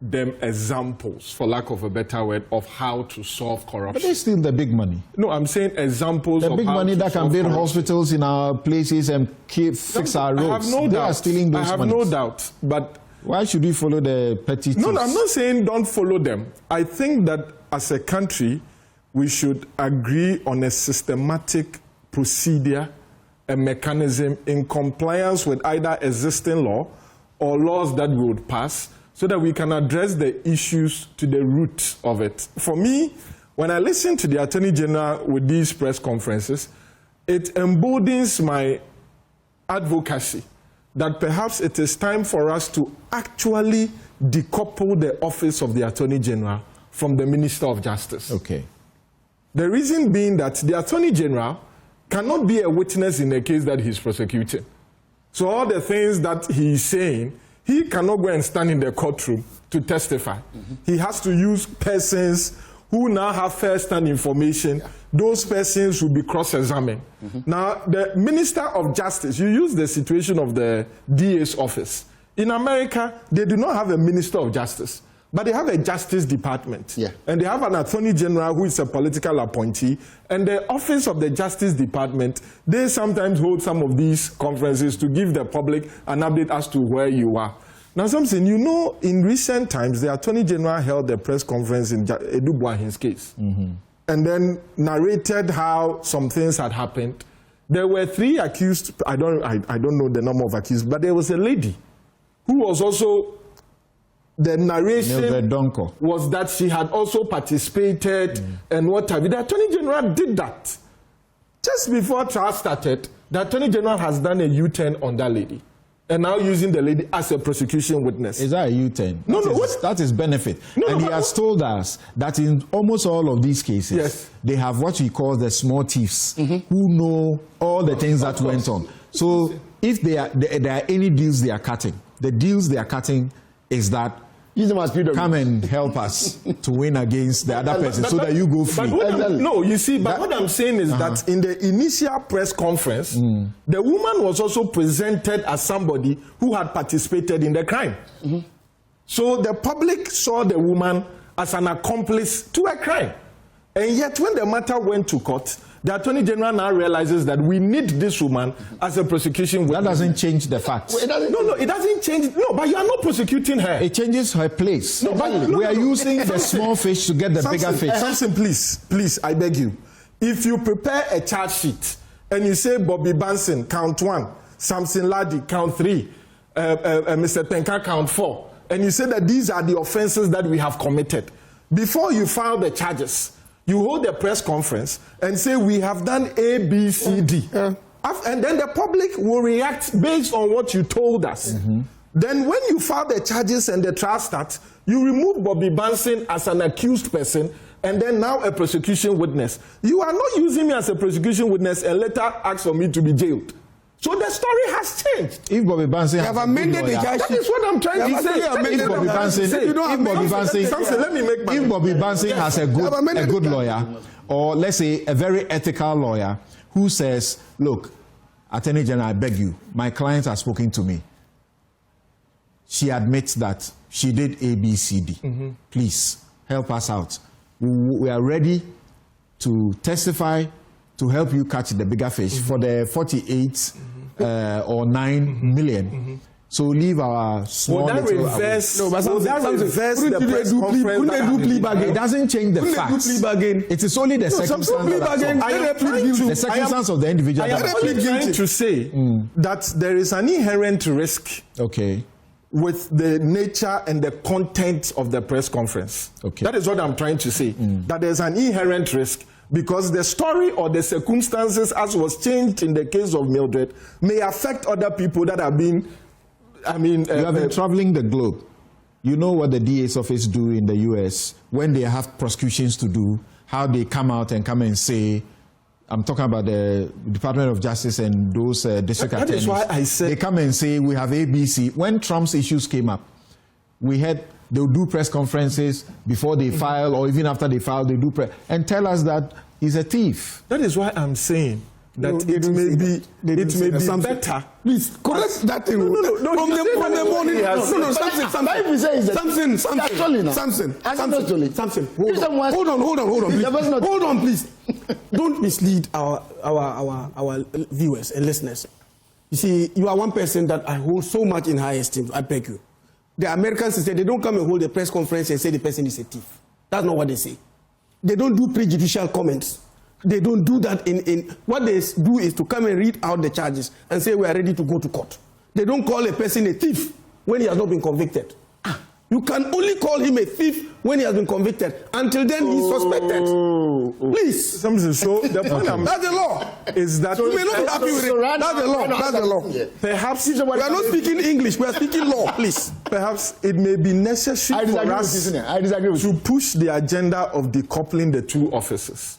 them examples, for lack of a better word, of how to solve corruption. But they steal the big money. No, I'm saying examples of the big how money to that can solve build corruption. hospitals in our places and fix our roads. I have no they doubt. are stealing those I have monies. no doubt, but why should we follow the petty thieves? No, I'm not saying don't follow them. I think that as a country, we should agree on a systematic procedure, a mechanism in compliance with either existing law or laws that we would pass so that we can address the issues to the root of it. For me, when I listen to the Attorney General with these press conferences, it emboldens my advocacy that perhaps it is time for us to actually decouple the office of the Attorney General from the Minister of Justice. Okay. The reason being that the Attorney General cannot be a witness in a case that he's prosecuting. So all the things that he's saying, he cannot go and stand in the courtroom to testify. He has to use persons who now have first-hand information. Those persons will be cross-examined. Now, the Minister of Justice, you use the situation of the DA's office. In America, they do not have a Minister of Justice, but they have a Justice Department. Yeah. And they have an Attorney General who is a political appointee. And the office of the Justice Department, they sometimes hold some of these conferences to give the public an update as to where you are. Now, something, in recent times, the Attorney General held a press conference in Edu Buahin's case. And then narrated how some things had happened. There were 3 accused, I don't know the number of accused, but there was a lady who was also, the narration was that she had also participated and what have you. The Attorney General did that. Just before trial started, the Attorney General has done a U-turn on that lady and now using the lady as a prosecution witness. Is that a U-turn? No, that is benefit. No, and he has told us that in almost all of these cases, yes, they have what we call the small thieves who know all the things that went on. So if there are any deals they are cutting, the deals they are cutting is that come and help us to win against the other person so that you go free. But what I'm saying is that in the initial press conference, the woman was also presented as somebody who had participated in the crime. So the public saw the woman as an accomplice to a crime. And yet when the matter went to court, the Attorney General now realizes that we need this woman as a prosecution witness. That doesn't change the facts. It doesn't change. No, but you are not prosecuting her. It changes her place. We are using the small fish to get the bigger fish. Samson, please, I beg you. If you prepare a charge sheet and you say Bobby Banson, count 1, Samson Ladi, count 3, Mr. Tenka, count 4, and you say that these are the offenses that we have committed, before you file the charges, you hold a press conference and say, we have done A, B, C, D. And then the public will react based on what you told us. Then when you file the charges and the trial starts, you remove Bobby Banson as an accused person and then now a prosecution witness. You are not using me as a prosecution witness and later ask for me to be jailed. So the story has changed. If Bobby Banson has amended the charge sheet. That is what I'm trying to say. If Bobby Banson has a good lawyer, or let's say a very ethical lawyer, who says, look, Attorney General, I beg you, my clients are speaking to me. She admits that she did A, B, C, D. Please help us out. We are ready to testify to help you catch the bigger fish for the 48 or 9 million. So leave our small that little reverse? No, but Will that reverse the press conference? Wouldn't they do plea bargain? It doesn't change the Wouldn't they do facts. plea bargain? It is only the circumstance plea bargain. the circumstance of the individual. I am that only matters. trying to say that there is an inherent risk Okay. with the nature and the content of the press conference. Okay. That is what I'm trying to say. That there's an inherent risk because the story or the circumstances, as was changed in the case of Mildred, may affect other people that have been. You have been traveling the globe. You know what the DA's office do in the US when they have prosecutions to do, how they come out and say, I'm talking about the Department of Justice and those district attorneys. That is why I said... They come and say, we have ABC. When Trump's issues came up, we had, they'll do press conferences before they file or even after they file, they do press, and tell us that he's a thief. That is why I'm saying that it may be better. Please correct that thing. From the morning. Samson. Hold on, please. Don't mislead our viewers and listeners. You see, you are one person that I hold so much in high esteem. I beg you. The Americans say they don't come and hold a press conference and say the person is a thief. That's not what they say. They don't do prejudicial comments. They don't do that what they do is to come and read out the charges and say we are ready to go to court. They don't call a person a thief when he has not been convicted. You can only call him a thief when he has been convicted. Until then, he's suspected. Please. So the point that's the law. Is that you may not be happy with it. That's the law. That's the law. Perhaps we are not speaking English. We are speaking law. Please. Perhaps it may be necessary for us to push the agenda of decoupling the two offices.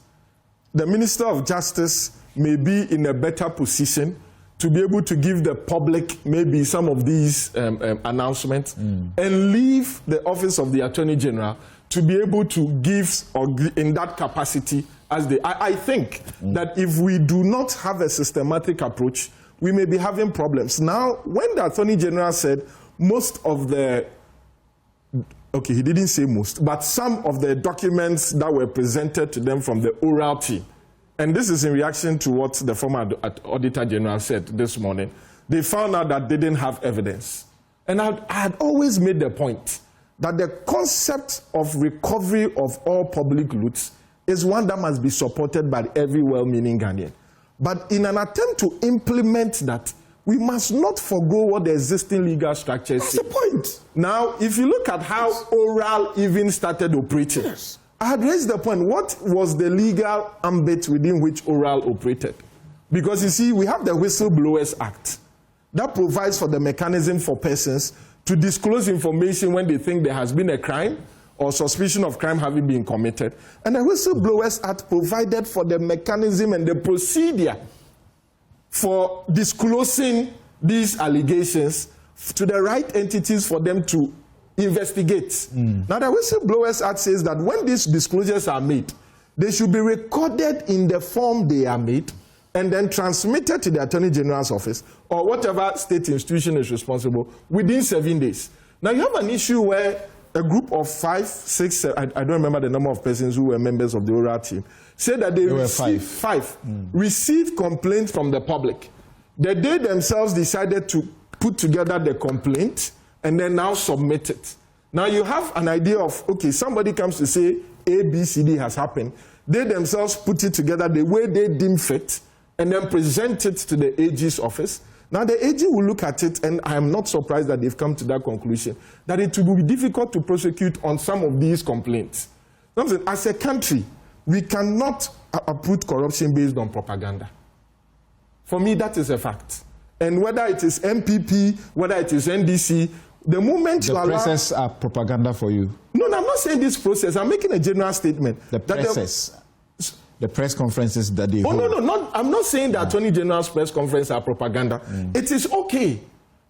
The Minister of Justice may be in a better position to be able to give the public maybe some of these announcements and leave the office of the Attorney General to be able to give or in that capacity as they. I think that if we do not have a systematic approach, we may be having problems. Now, when the Attorney General said most of the, okay, he didn't say most, but some of the documents that were presented to them from the oral team, and this is in reaction to what the former Auditor General said this morning, they found out that they didn't have evidence. And I had always made the point that the concept of recovery of all public loots is one that must be supported by every well-meaning Ghanaian. But in an attempt to implement that, we must not forgo what the existing legal structures say. That's the point. Now, if you look at how oral even started operating, I had raised the point, what was the legal ambit within which oral operated? Because you see, we have the Whistleblowers Act that provides for the mechanism for persons to disclose information when they think there has been a crime or suspicion of crime having been committed. And the Whistleblowers Act provided for the mechanism and the procedure for disclosing these allegations to the right entities for them to investigate. Now, the Whistleblowers Act says that when these disclosures are made, they should be recorded in the form they are made and then transmitted to the Attorney General's office or whatever state institution is responsible within 7 days. Now, you have an issue where a group of 5, 6, 7, I don't remember the number of persons who were members of the oral team, said that they received complaints from the public. That they themselves decided to put together the complaint and then now submit it. Now you have an idea of, okay, somebody comes to say A, B, C, D has happened. They themselves put it together the way they deem fit and then present it to the AG's office. Now the AG will look at it, and I am not surprised that they've come to that conclusion, that it will be difficult to prosecute on some of these complaints. As a country, we cannot uproot corruption based on propaganda. For me, that is a fact. And whether it is MPP, whether it is NDC, the moment you allow... The process are propaganda for you? No, I'm not saying this process. I'm making a general statement. The process, the press conferences that they hold. No, I'm not saying the Attorney General's press conference are propaganda. It is okay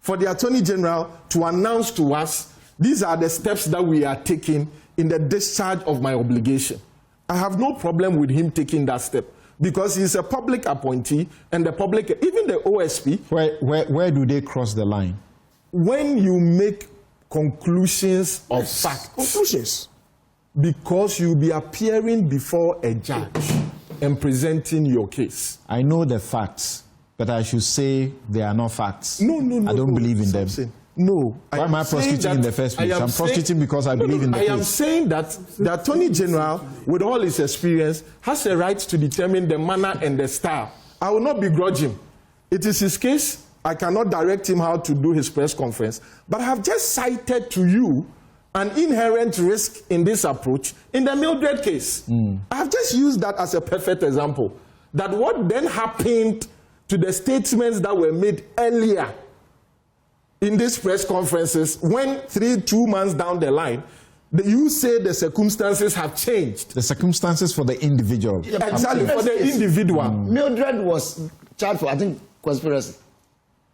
for the Attorney General to announce to us, these are the steps that we are taking in the discharge of my obligation. I have no problem with him taking that step. because he's a public appointee and the public, even the OSP. Where do they cross the line? When you make conclusions of facts. Conclusions. Because you'll be appearing before a judge and presenting your case. I know the facts, but I should say they are not facts. No. I don't believe in them. No. Why am I prosecuting in the first place? I'm prosecuting because I believe in the case. I am saying that the Attorney General, with all his experience, has a right to determine the manner and the style. I will not begrudge him. It is his case. I cannot direct him how to do his press conference. But I have just cited to you an inherent risk in this approach in the Mildred case. I have just used that as a perfect example. That what then happened to the statements that were made earlier in these press conferences, when 2 months down the line, you say the circumstances have changed. The circumstances for the individual. Exactly, for the individual. Mildred was charged for, I think, conspiracy.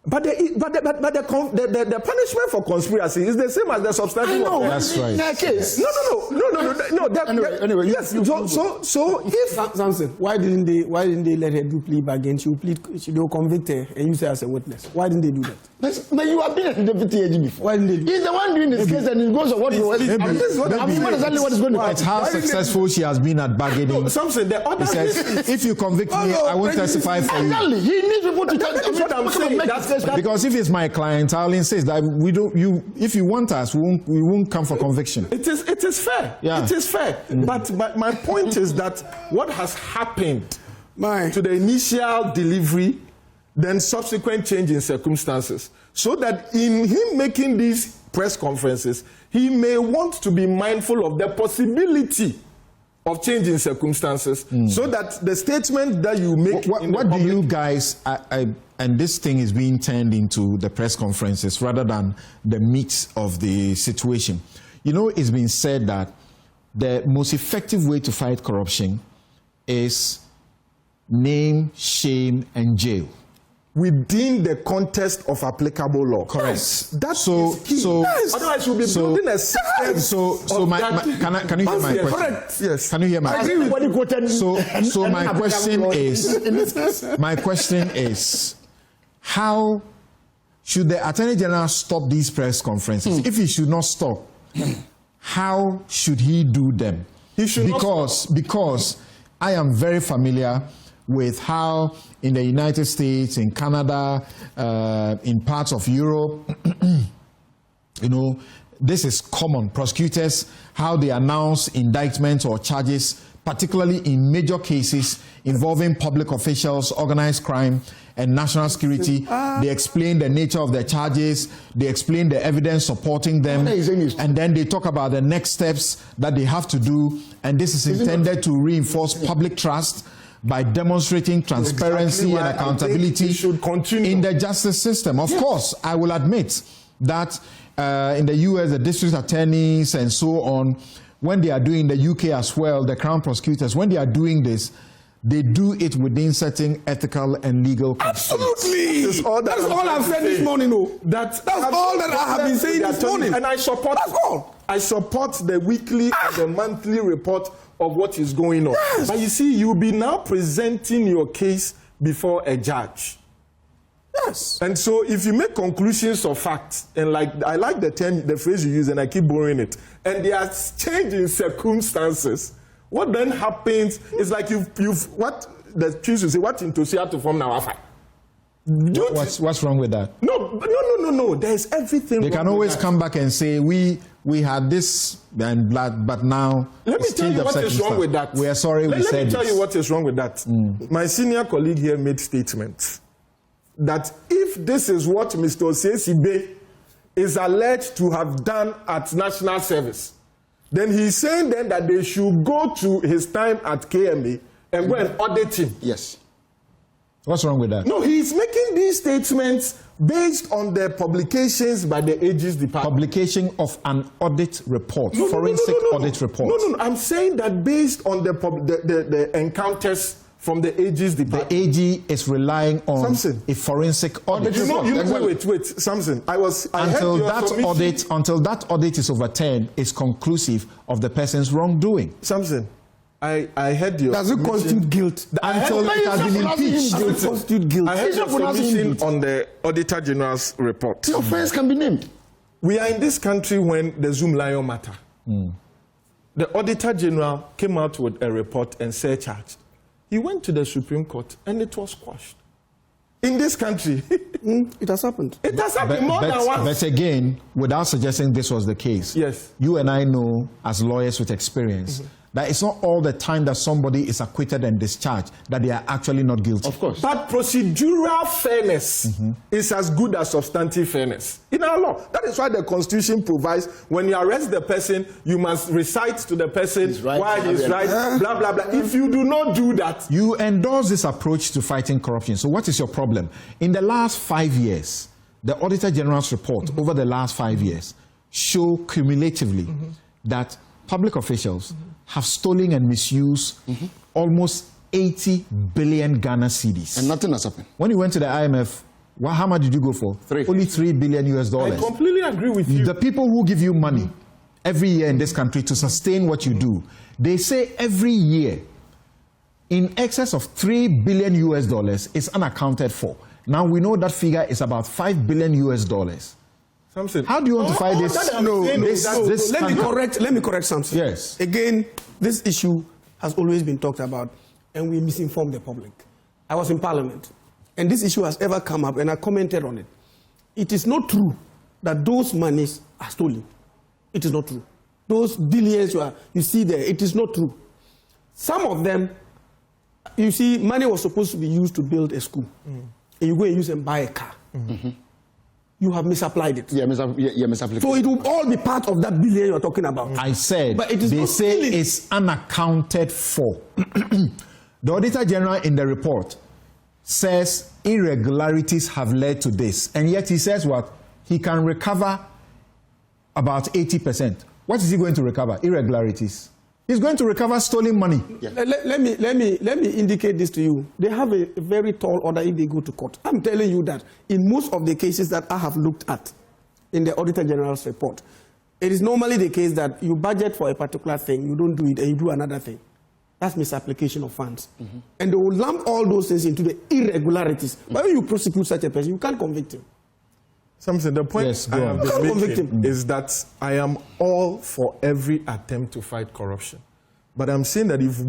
But the punishment for conspiracy is the same as the substantive offense. That's right. In that case. No. Anyway, yes. So if Samson, why didn't they let her do plea bargain? They will convict her and use her as a witness. Why didn't they do that? But you have been a deputy AG before. Why didn't they do that? He's the one doing this case and he goes on what he was. Exactly what is going to happen. It's how successful she has been at bargaining. no, Samson, the other He says, if you convict me, I won't testify for you. Exactly. He needs people to tell That's what I'm saying. Because if it's my client, I'll insist that if you want us, we won't come for conviction. It is fair. Yeah. It is fair. But my point is that what has happened to the initial delivery, then subsequent change in circumstances, so that in him making these press conferences, he may want to be mindful of the possibility of changing circumstances, so that the statement that you make. What do you guys? And this thing is being turned into the press conferences rather than the meat of the situation. You know, it's been said that the most effective way to fight corruption is name, shame, and jail. Within the context of applicable law. Correct. Yes, that's key. Otherwise, you'll be building a system. Can you hear my question? Correct. Yes. Can you hear my question? So my question is, how should the Attorney General stop these press conferences? If he should not stop, how should he do them? He should because I am very familiar with how in the United States, in Canada, in parts of Europe, you know, this is common. Prosecutors, how they announce indictments or charges, particularly in major cases involving public officials, organized crime, and national security. They explain the nature of the charges, they explain the evidence supporting them, and then they talk about the next steps that they have to do, and this is intended to reinforce public trust by demonstrating transparency and accountability in the justice system. Of course, I will admit that in the US, the district attorneys and so on, when they are doing the UK as well, the Crown prosecutors, when they are doing this, they do it within certain ethical and legal constraints. Absolutely. That's all I've said this morning. That's all that I have been saying this morning. And I support the weekly and the monthly report of what is going on. Yes. But you see, you'll be now presenting your case before a judge. Yes. And so if you make conclusions of facts, and I like the phrase you use, and I keep borrowing it, and there are changing circumstances, what then happens is like you've what the chiefs will say, what into see how to form now. What's wrong with that? No. There's everything. They can always come back and say we had this and blood, but now. Let me tell you what is wrong with that. We are sorry. Let me tell you what is wrong with that. My senior colleague here made statements that if this is what Mr. Osesibe is alleged to have done at national service, then he's saying then that they should go to his time at KMA and go and audit him. Yes. What's wrong with that? No, he's making these statements based on the publications by the Aegis Department. Publication of an audit report, forensic audit report. No. I'm saying that based on the encounters from the Aegis Department. The AG is relying on a forensic audit. Wait, Samson. Until that audit is overturned, is conclusive of the person's wrongdoing. Samson, I heard your... Does it constitute guilt? Until it has been impeached. Does it constitute guilt? I heard your submission on the Auditor General's report. The offense can be named. We are in this country when the Zoom Lion matter. The Auditor General came out with a report and surcharged. He went to the Supreme Court and it was quashed. In this country. It has happened. It has happened more than once. But again, without suggesting this was the case, yes, you and I know as lawyers with experience that it's not all the time that somebody is acquitted and discharged that they are actually not guilty. Of course. But procedural fairness is as good as substantive fairness in our law. That is why the Constitution provides when you arrest the person, you must recite to the person why he is right, blah, blah, blah. If you do not do that... You endorse this approach to fighting corruption. So what is your problem? In the last 5 years, the Auditor General's report over the last 5 years show cumulatively that public officials have stolen and misused almost 80 billion Ghana cedis. And nothing has happened. When you went to the IMF, how much did you go for? Only $3 billion US. I completely agree with you. The people who give you money every year in this country to sustain what you do, they say every year in excess of $3 billion US is unaccounted for. Now we know that figure is about $5 billion US. How do you want to fight this? Let me correct something. Yes. Again, this issue has always been talked about, and we misinform the public. I was in Parliament, and this issue has ever come up, and I commented on it. It is not true that those monies are stolen. It is not true. Those billions you see there, it is not true. Some of them, you see, money was supposed to be used to build a school, and you go and use and buy a car. You have misapplied it. Misapplied. So it will all be part of that billion you're talking about. I said, but it is they say stealing. It's unaccounted for. The Auditor General in the report says irregularities have led to this. And yet he says what? He can recover about 80%. What is he going to recover? Irregularities. He's going to recover stolen money. Yeah. Let me indicate this to you. They have a very tall order if they go to court. I'm telling you that in most of the cases that I have looked at in the Auditor General's report, it is normally the case that you budget for a particular thing, you don't do it, and you do another thing. That's misapplication of funds. And they will lump all those things into the irregularities. But when you prosecute such a person, you can't convict him. Something. The point I have been making is that I am all for every attempt to fight corruption. But I'm saying that if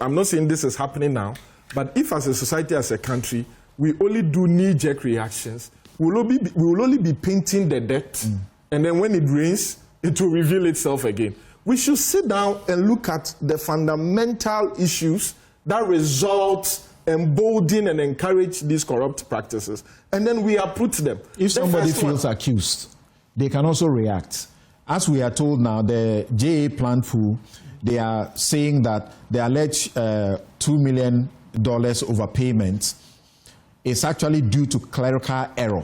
I'm not saying this is happening now, but if as a society, as a country, we only do knee-jerk reactions, we will only be painting the debt, and then when it rains, it will reveal itself again. We should sit down and look at the fundamental issues that result embolden and encourage these corrupt practices, and then we uproot them. If somebody feels accused, they can also react. As we are told now, the JA Plant Pool, they are saying that the alleged $2 million overpayment is actually due to clerical error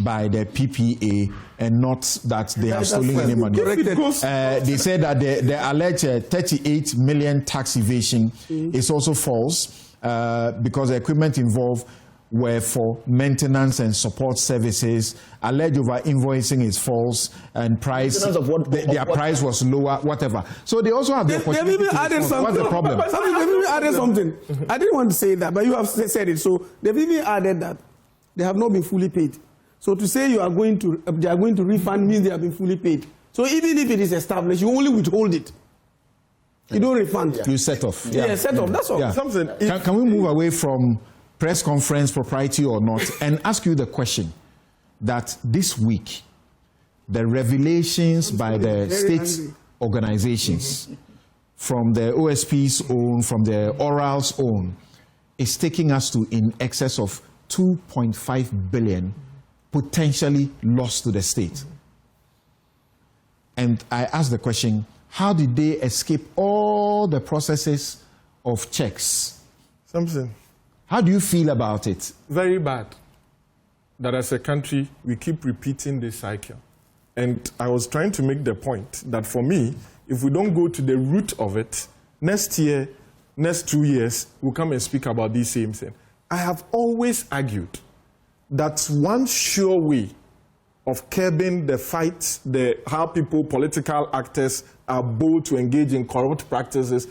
by the PPA and not that they have stolen any money. They said that the alleged 38 million tax evasion is also false. Because the equipment involved were for maintenance and support services. Alleged over invoicing is false, and price their price was lower, whatever. So they also have the opportunity. They've even added something. What's the problem? They've even added something. I didn't want to say that, but you have said it. So they've even added that they have not been fully paid. So to say they are going to refund means they have been fully paid. So even if it is established, you only withhold it. You don't refund. You set off. Yeah, set off. That's all. Yeah. Can we move away from press conference propriety or not and ask you the question that this week, the revelations by the state organizations from the OSP's own, from the Oral's own, is taking us to in excess of 2.5 billion potentially lost to the state. And I ask the question, how did they escape all the processes of checks? Something. How do you feel about it? Very bad. That as a country, we keep repeating this cycle. And I was trying to make the point that for me, if we don't go to the root of it, next year, next 2 years, we'll come and speak about these same things. I have always argued that one sure way of curbing the fight, how people, political actors, are bold to engage in corrupt practices,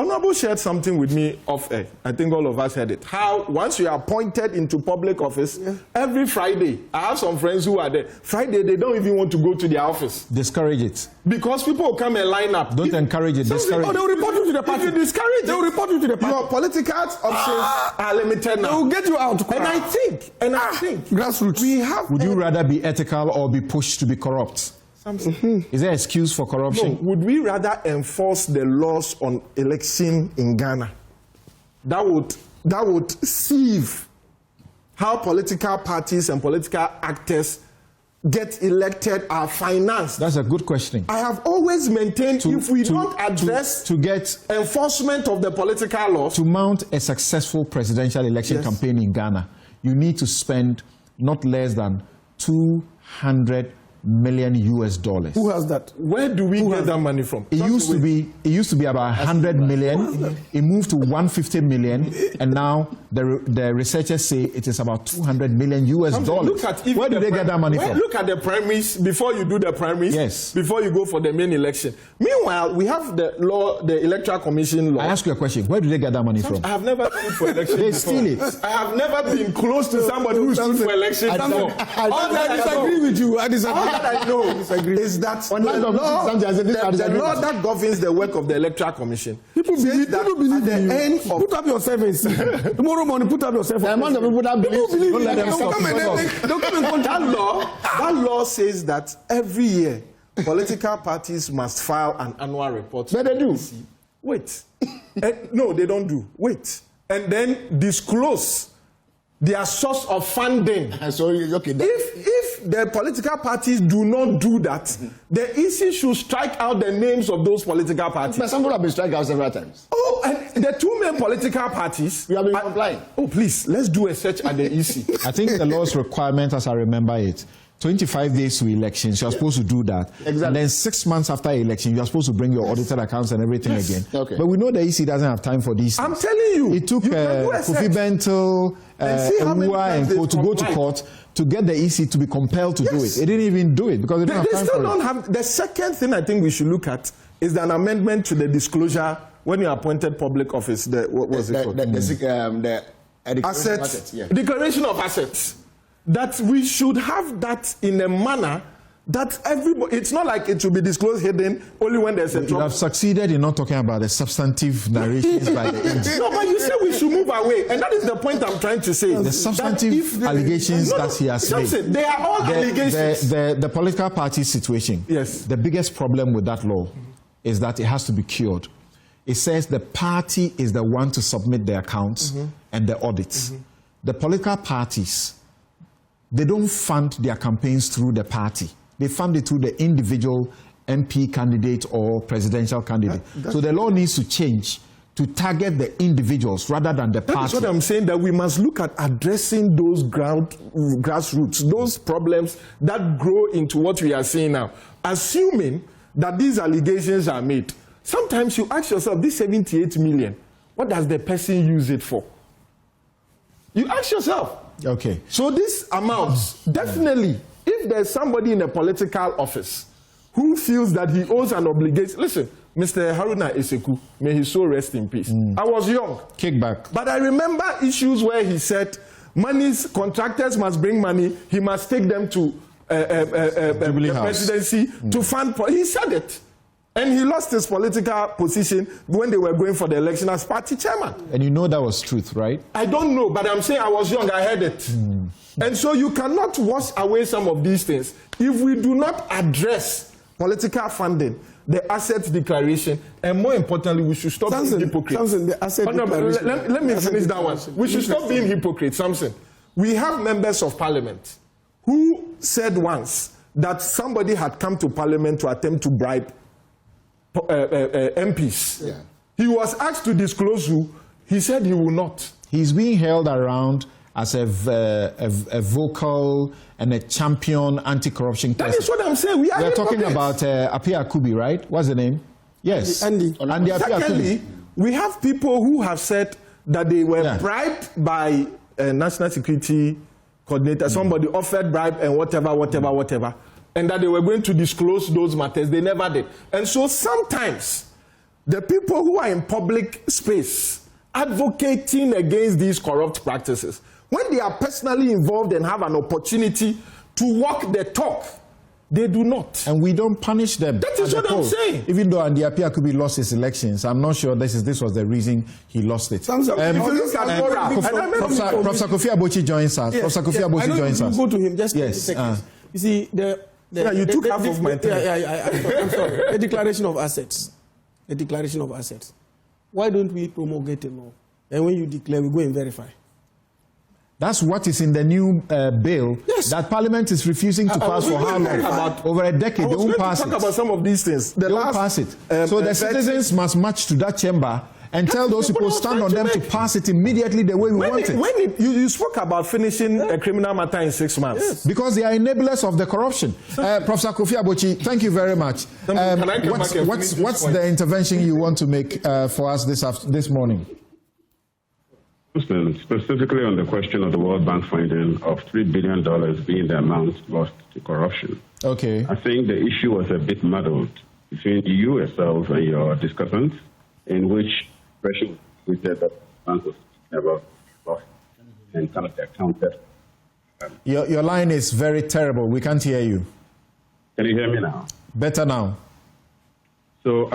Honorable shared something with me off air. I think all of us heard it. How once you are appointed into public office, every Friday, I have some friends who are there. Friday, they don't even want to go to their office. Discourage it. Because people will come and line up. Don't encourage it, discourage it. They will report you to the party. If you discourage they will report you to the party. Your political options are limited now. They will get you out. And I think, grassroots. We have. Would you rather be ethical or be pushed to be corrupt? Is there an excuse for corruption? No. Would we rather enforce the laws on election in Ghana? That would sieve how political parties and political actors get elected are financed. That's a good question. I have always maintained if we don't address to get enforcement of the political laws, to mount a successful presidential election campaign in Ghana, you need to spend not less than $200 million. Who has that? Where do we get that money from? It used to be about 100 million. It moved to 150 million, and now the researchers say it is about $200 million. Look at where do they get that money from? Look at the primaries before you do the primaries. Yes. Before you go for the main election. Meanwhile, we have the law, the Electoral Commission law. I ask you a question. Where do they get that money from? I have never stood for election. They steal it. I have never been close to somebody who stood for election. I disagree with you. I disagree. All that I know is that the law that governs the work of the Electoral Commission. People believe at the end of put up yourself and see. Tomorrow morning, put up yourself. The amount of people that believe, don't let them stop. That law says that every year political parties must file an annual report. But they do. Wait. No, they don't do. Wait. And then disclose their source of funding. So, okay, if the political parties do not do that, the EC should strike out the names of those political parties. But some people have been struck out several times. Oh, and the two main political parties. We have been complying. Oh, please, let's do a search at the EC. I think the law's requirement, as I remember it, 25 days to elections, you're supposed to do that. Exactly. And then 6 months after election, you're supposed to bring your audited accounts and everything again. Okay. But we know the EC doesn't have time for these things. I'm telling you. It took Kofi Bentil, Ewua, and Co to go to court to get the EC to be compelled to do it. They didn't even do it because they didn't have time for it. Have. The second thing I think we should look at is an amendment to the disclosure when you appointed public office. What was it called? The assets. Declaration of assets. That we should have that in a manner that everybody, it's not like it should be disclosed hidden only when there's a trouble. You have succeeded in not talking about the substantive narrations by the EC. No, but you said we should move away, and that is the point I'm trying to say. The substantive allegations that he has made. They are all allegations. The political party situation. Yes. The biggest problem with that law is that it has to be cured. It says the party is the one to submit the accounts and the audits. The political parties, they don't fund their campaigns through the party. They fund it through the individual MP candidate or presidential candidate. So the law needs to change to target the individuals rather than the party. That's what I'm saying, that we must look at addressing those grassroots, those problems that grow into what we are seeing now. Assuming that these allegations are made, sometimes you ask yourself, this 78 million, what does the person use it for? You ask yourself. Okay. So these amounts, definitely, if there's somebody in a political office who feels that he owes an obligation, listen, Mr. Haruna Eseku, may his soul rest in peace. I was young. Kickback. But I remember issues where he said, contractors must bring money, he must take them to the presidency to fund. He said it. And he lost his political position when they were going for the election as party chairman. And you know that was truth, right? I don't know, but I'm saying I was young, I heard it. And so you cannot wash away some of these things. If we do not address political funding, the asset declaration, and more importantly, we should stop being hypocrites. Let me finish that one. We should stop being hypocrites, Samson. We have members of parliament who said once that somebody had come to parliament to attempt to bribe MPs. Yeah. He was asked to disclose who. He said he will not. He's being held around as a vocal and a champion anti-corruption person. That is what I'm saying. We are talking about Apia Akubi, right? What's the name? Yes. Andy Apia Secondly, we have people who have said that they were bribed by a national security coordinator. Somebody offered bribe and whatever. And that they were going to disclose those matters. They never did. And so sometimes the people who are in public space advocating against these corrupt practices, when they are personally involved and have an opportunity to walk the talk, they do not. And we don't punish them. That is what I'm saying. Even though Andiapia Kubi lost his elections, I'm not sure this was the reason he lost it. If you look at Professor Kofi Abochi joins us. Yes, Professor Kofi Abochi joins us. Go to him, just 30 Yes, seconds. You see, you took half of my time. I'm sorry. The declaration of assets. The declaration of assets. Why don't we promulgate a law? And when you declare, we go and verify. That's what is in the new bill that Parliament is refusing to pass for how long? Over a decade. They won't pass it. Talk about some of these things. They won't pass it. So the citizens must march to that chamber and tell those people stand on them to pass it immediately the way we want it. You spoke about finishing a criminal matter in 6 months. Yes. Because they are enablers of the corruption. Professor Kofi Abochi, thank you very much. What's the intervention you want to make for us this morning? Specifically on the question of the World Bank finding of $3 billion being the amount lost to corruption. Okay. I think the issue was a bit muddled between you yourself and your discussants, in which pressure we said that the bank was never lost and kind of accounted. Your line is very terrible. We can't hear you. Can you hear me now? Better now. So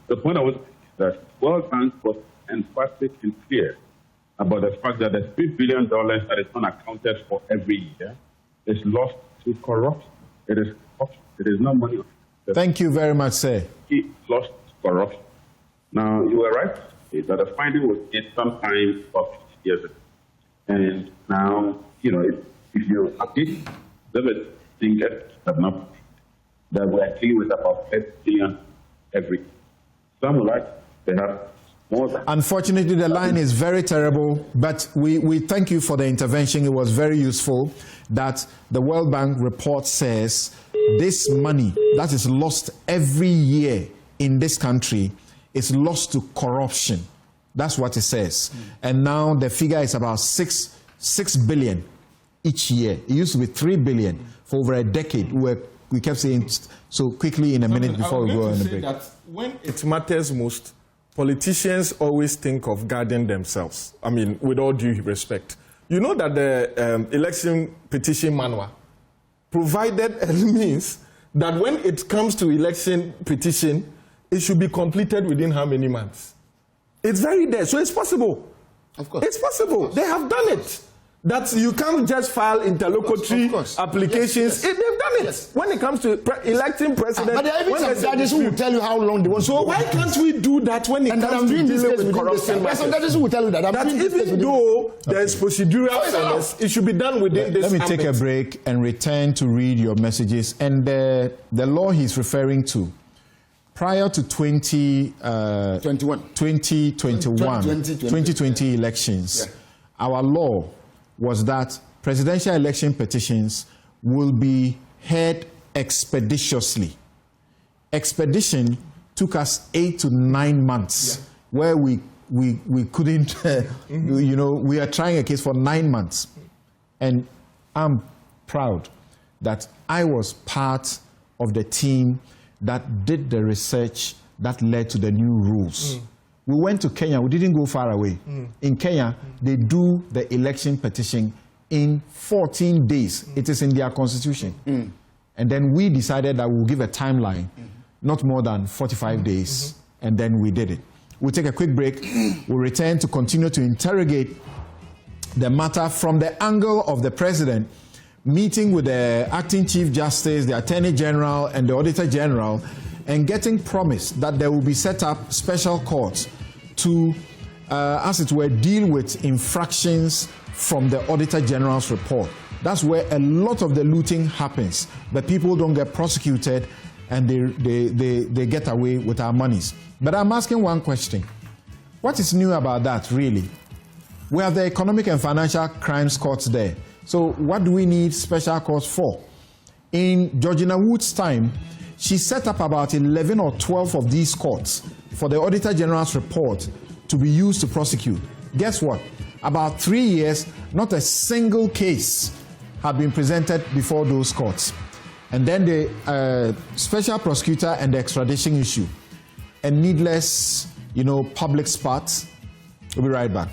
the point I was that World Bank was emphatic and clear about the fact that the $3 billion that is not accounted for every year is lost to corruption. It is corruption. It is not money. Thank you very much, sir. It lost to corruption. Now, you were right that the finding was made sometime about 50 years ago. And now, if you update, the thing have not, that we are clear with about 8 billion every year. Some like they have. Unfortunately, the line is very terrible, but we thank you for the intervention. It was very useful that the World Bank report says this money that is lost every year in this country is lost to corruption. That's what it says. And now the figure is about 6 billion each year. It used to be 3 billion for over a decade. We kept saying so quickly in a minute before we go on the break. That when it matters most, politicians always think of guarding themselves. I mean, with all due respect. You know that the election petition manual provided a means that when it comes to election petition, it should be completed within how many months? It's very there, so it's possible. Of course. It's possible. They have done it. That you can't just file interlocutory applications. They've done it. Yes. When it comes to electing president. But there are even some judges who will tell you how long they want to. So why can't we do that when it comes to dealing with corruption? There are some judges who will tell you that. That even though there is procedural fairness, it should be done within this. Let me take a break and return to read your messages. And the law he's referring to, prior to 2020 elections, our law was that presidential election petitions will be heard expeditiously. Expedition took us 8 to 9 months, where we couldn't, we are trying a case for 9 months. And I'm proud that I was part of the team that did the research that led to the new rules. We went to Kenya. We didn't go far away. In Kenya, they do the election petition in 14 days. It is in their constitution. And then we decided that we'll give a timeline, not more than 45 days, and then we did it. We'll take a quick break. We'll return to continue to interrogate the matter from the angle of the president, meeting with the acting chief justice, the attorney general, and the auditor general, and getting promise that there will be set up special courts to, as it were, deal with infractions from the Auditor General's report. That's where a lot of the looting happens, but people don't get prosecuted and they get away with our monies. But I'm asking one question. What is new about that, really? We have the Economic and Financial Crimes Courts there. So what do we need special courts for? In Georgina Wood's time, she set up about 11 or 12 of these courts for the Auditor General's report to be used to prosecute. Guess what? About 3 years, not a single case had been presented before those courts. And then the special prosecutor and the extradition issue. and needless, public spat. We'll be right back.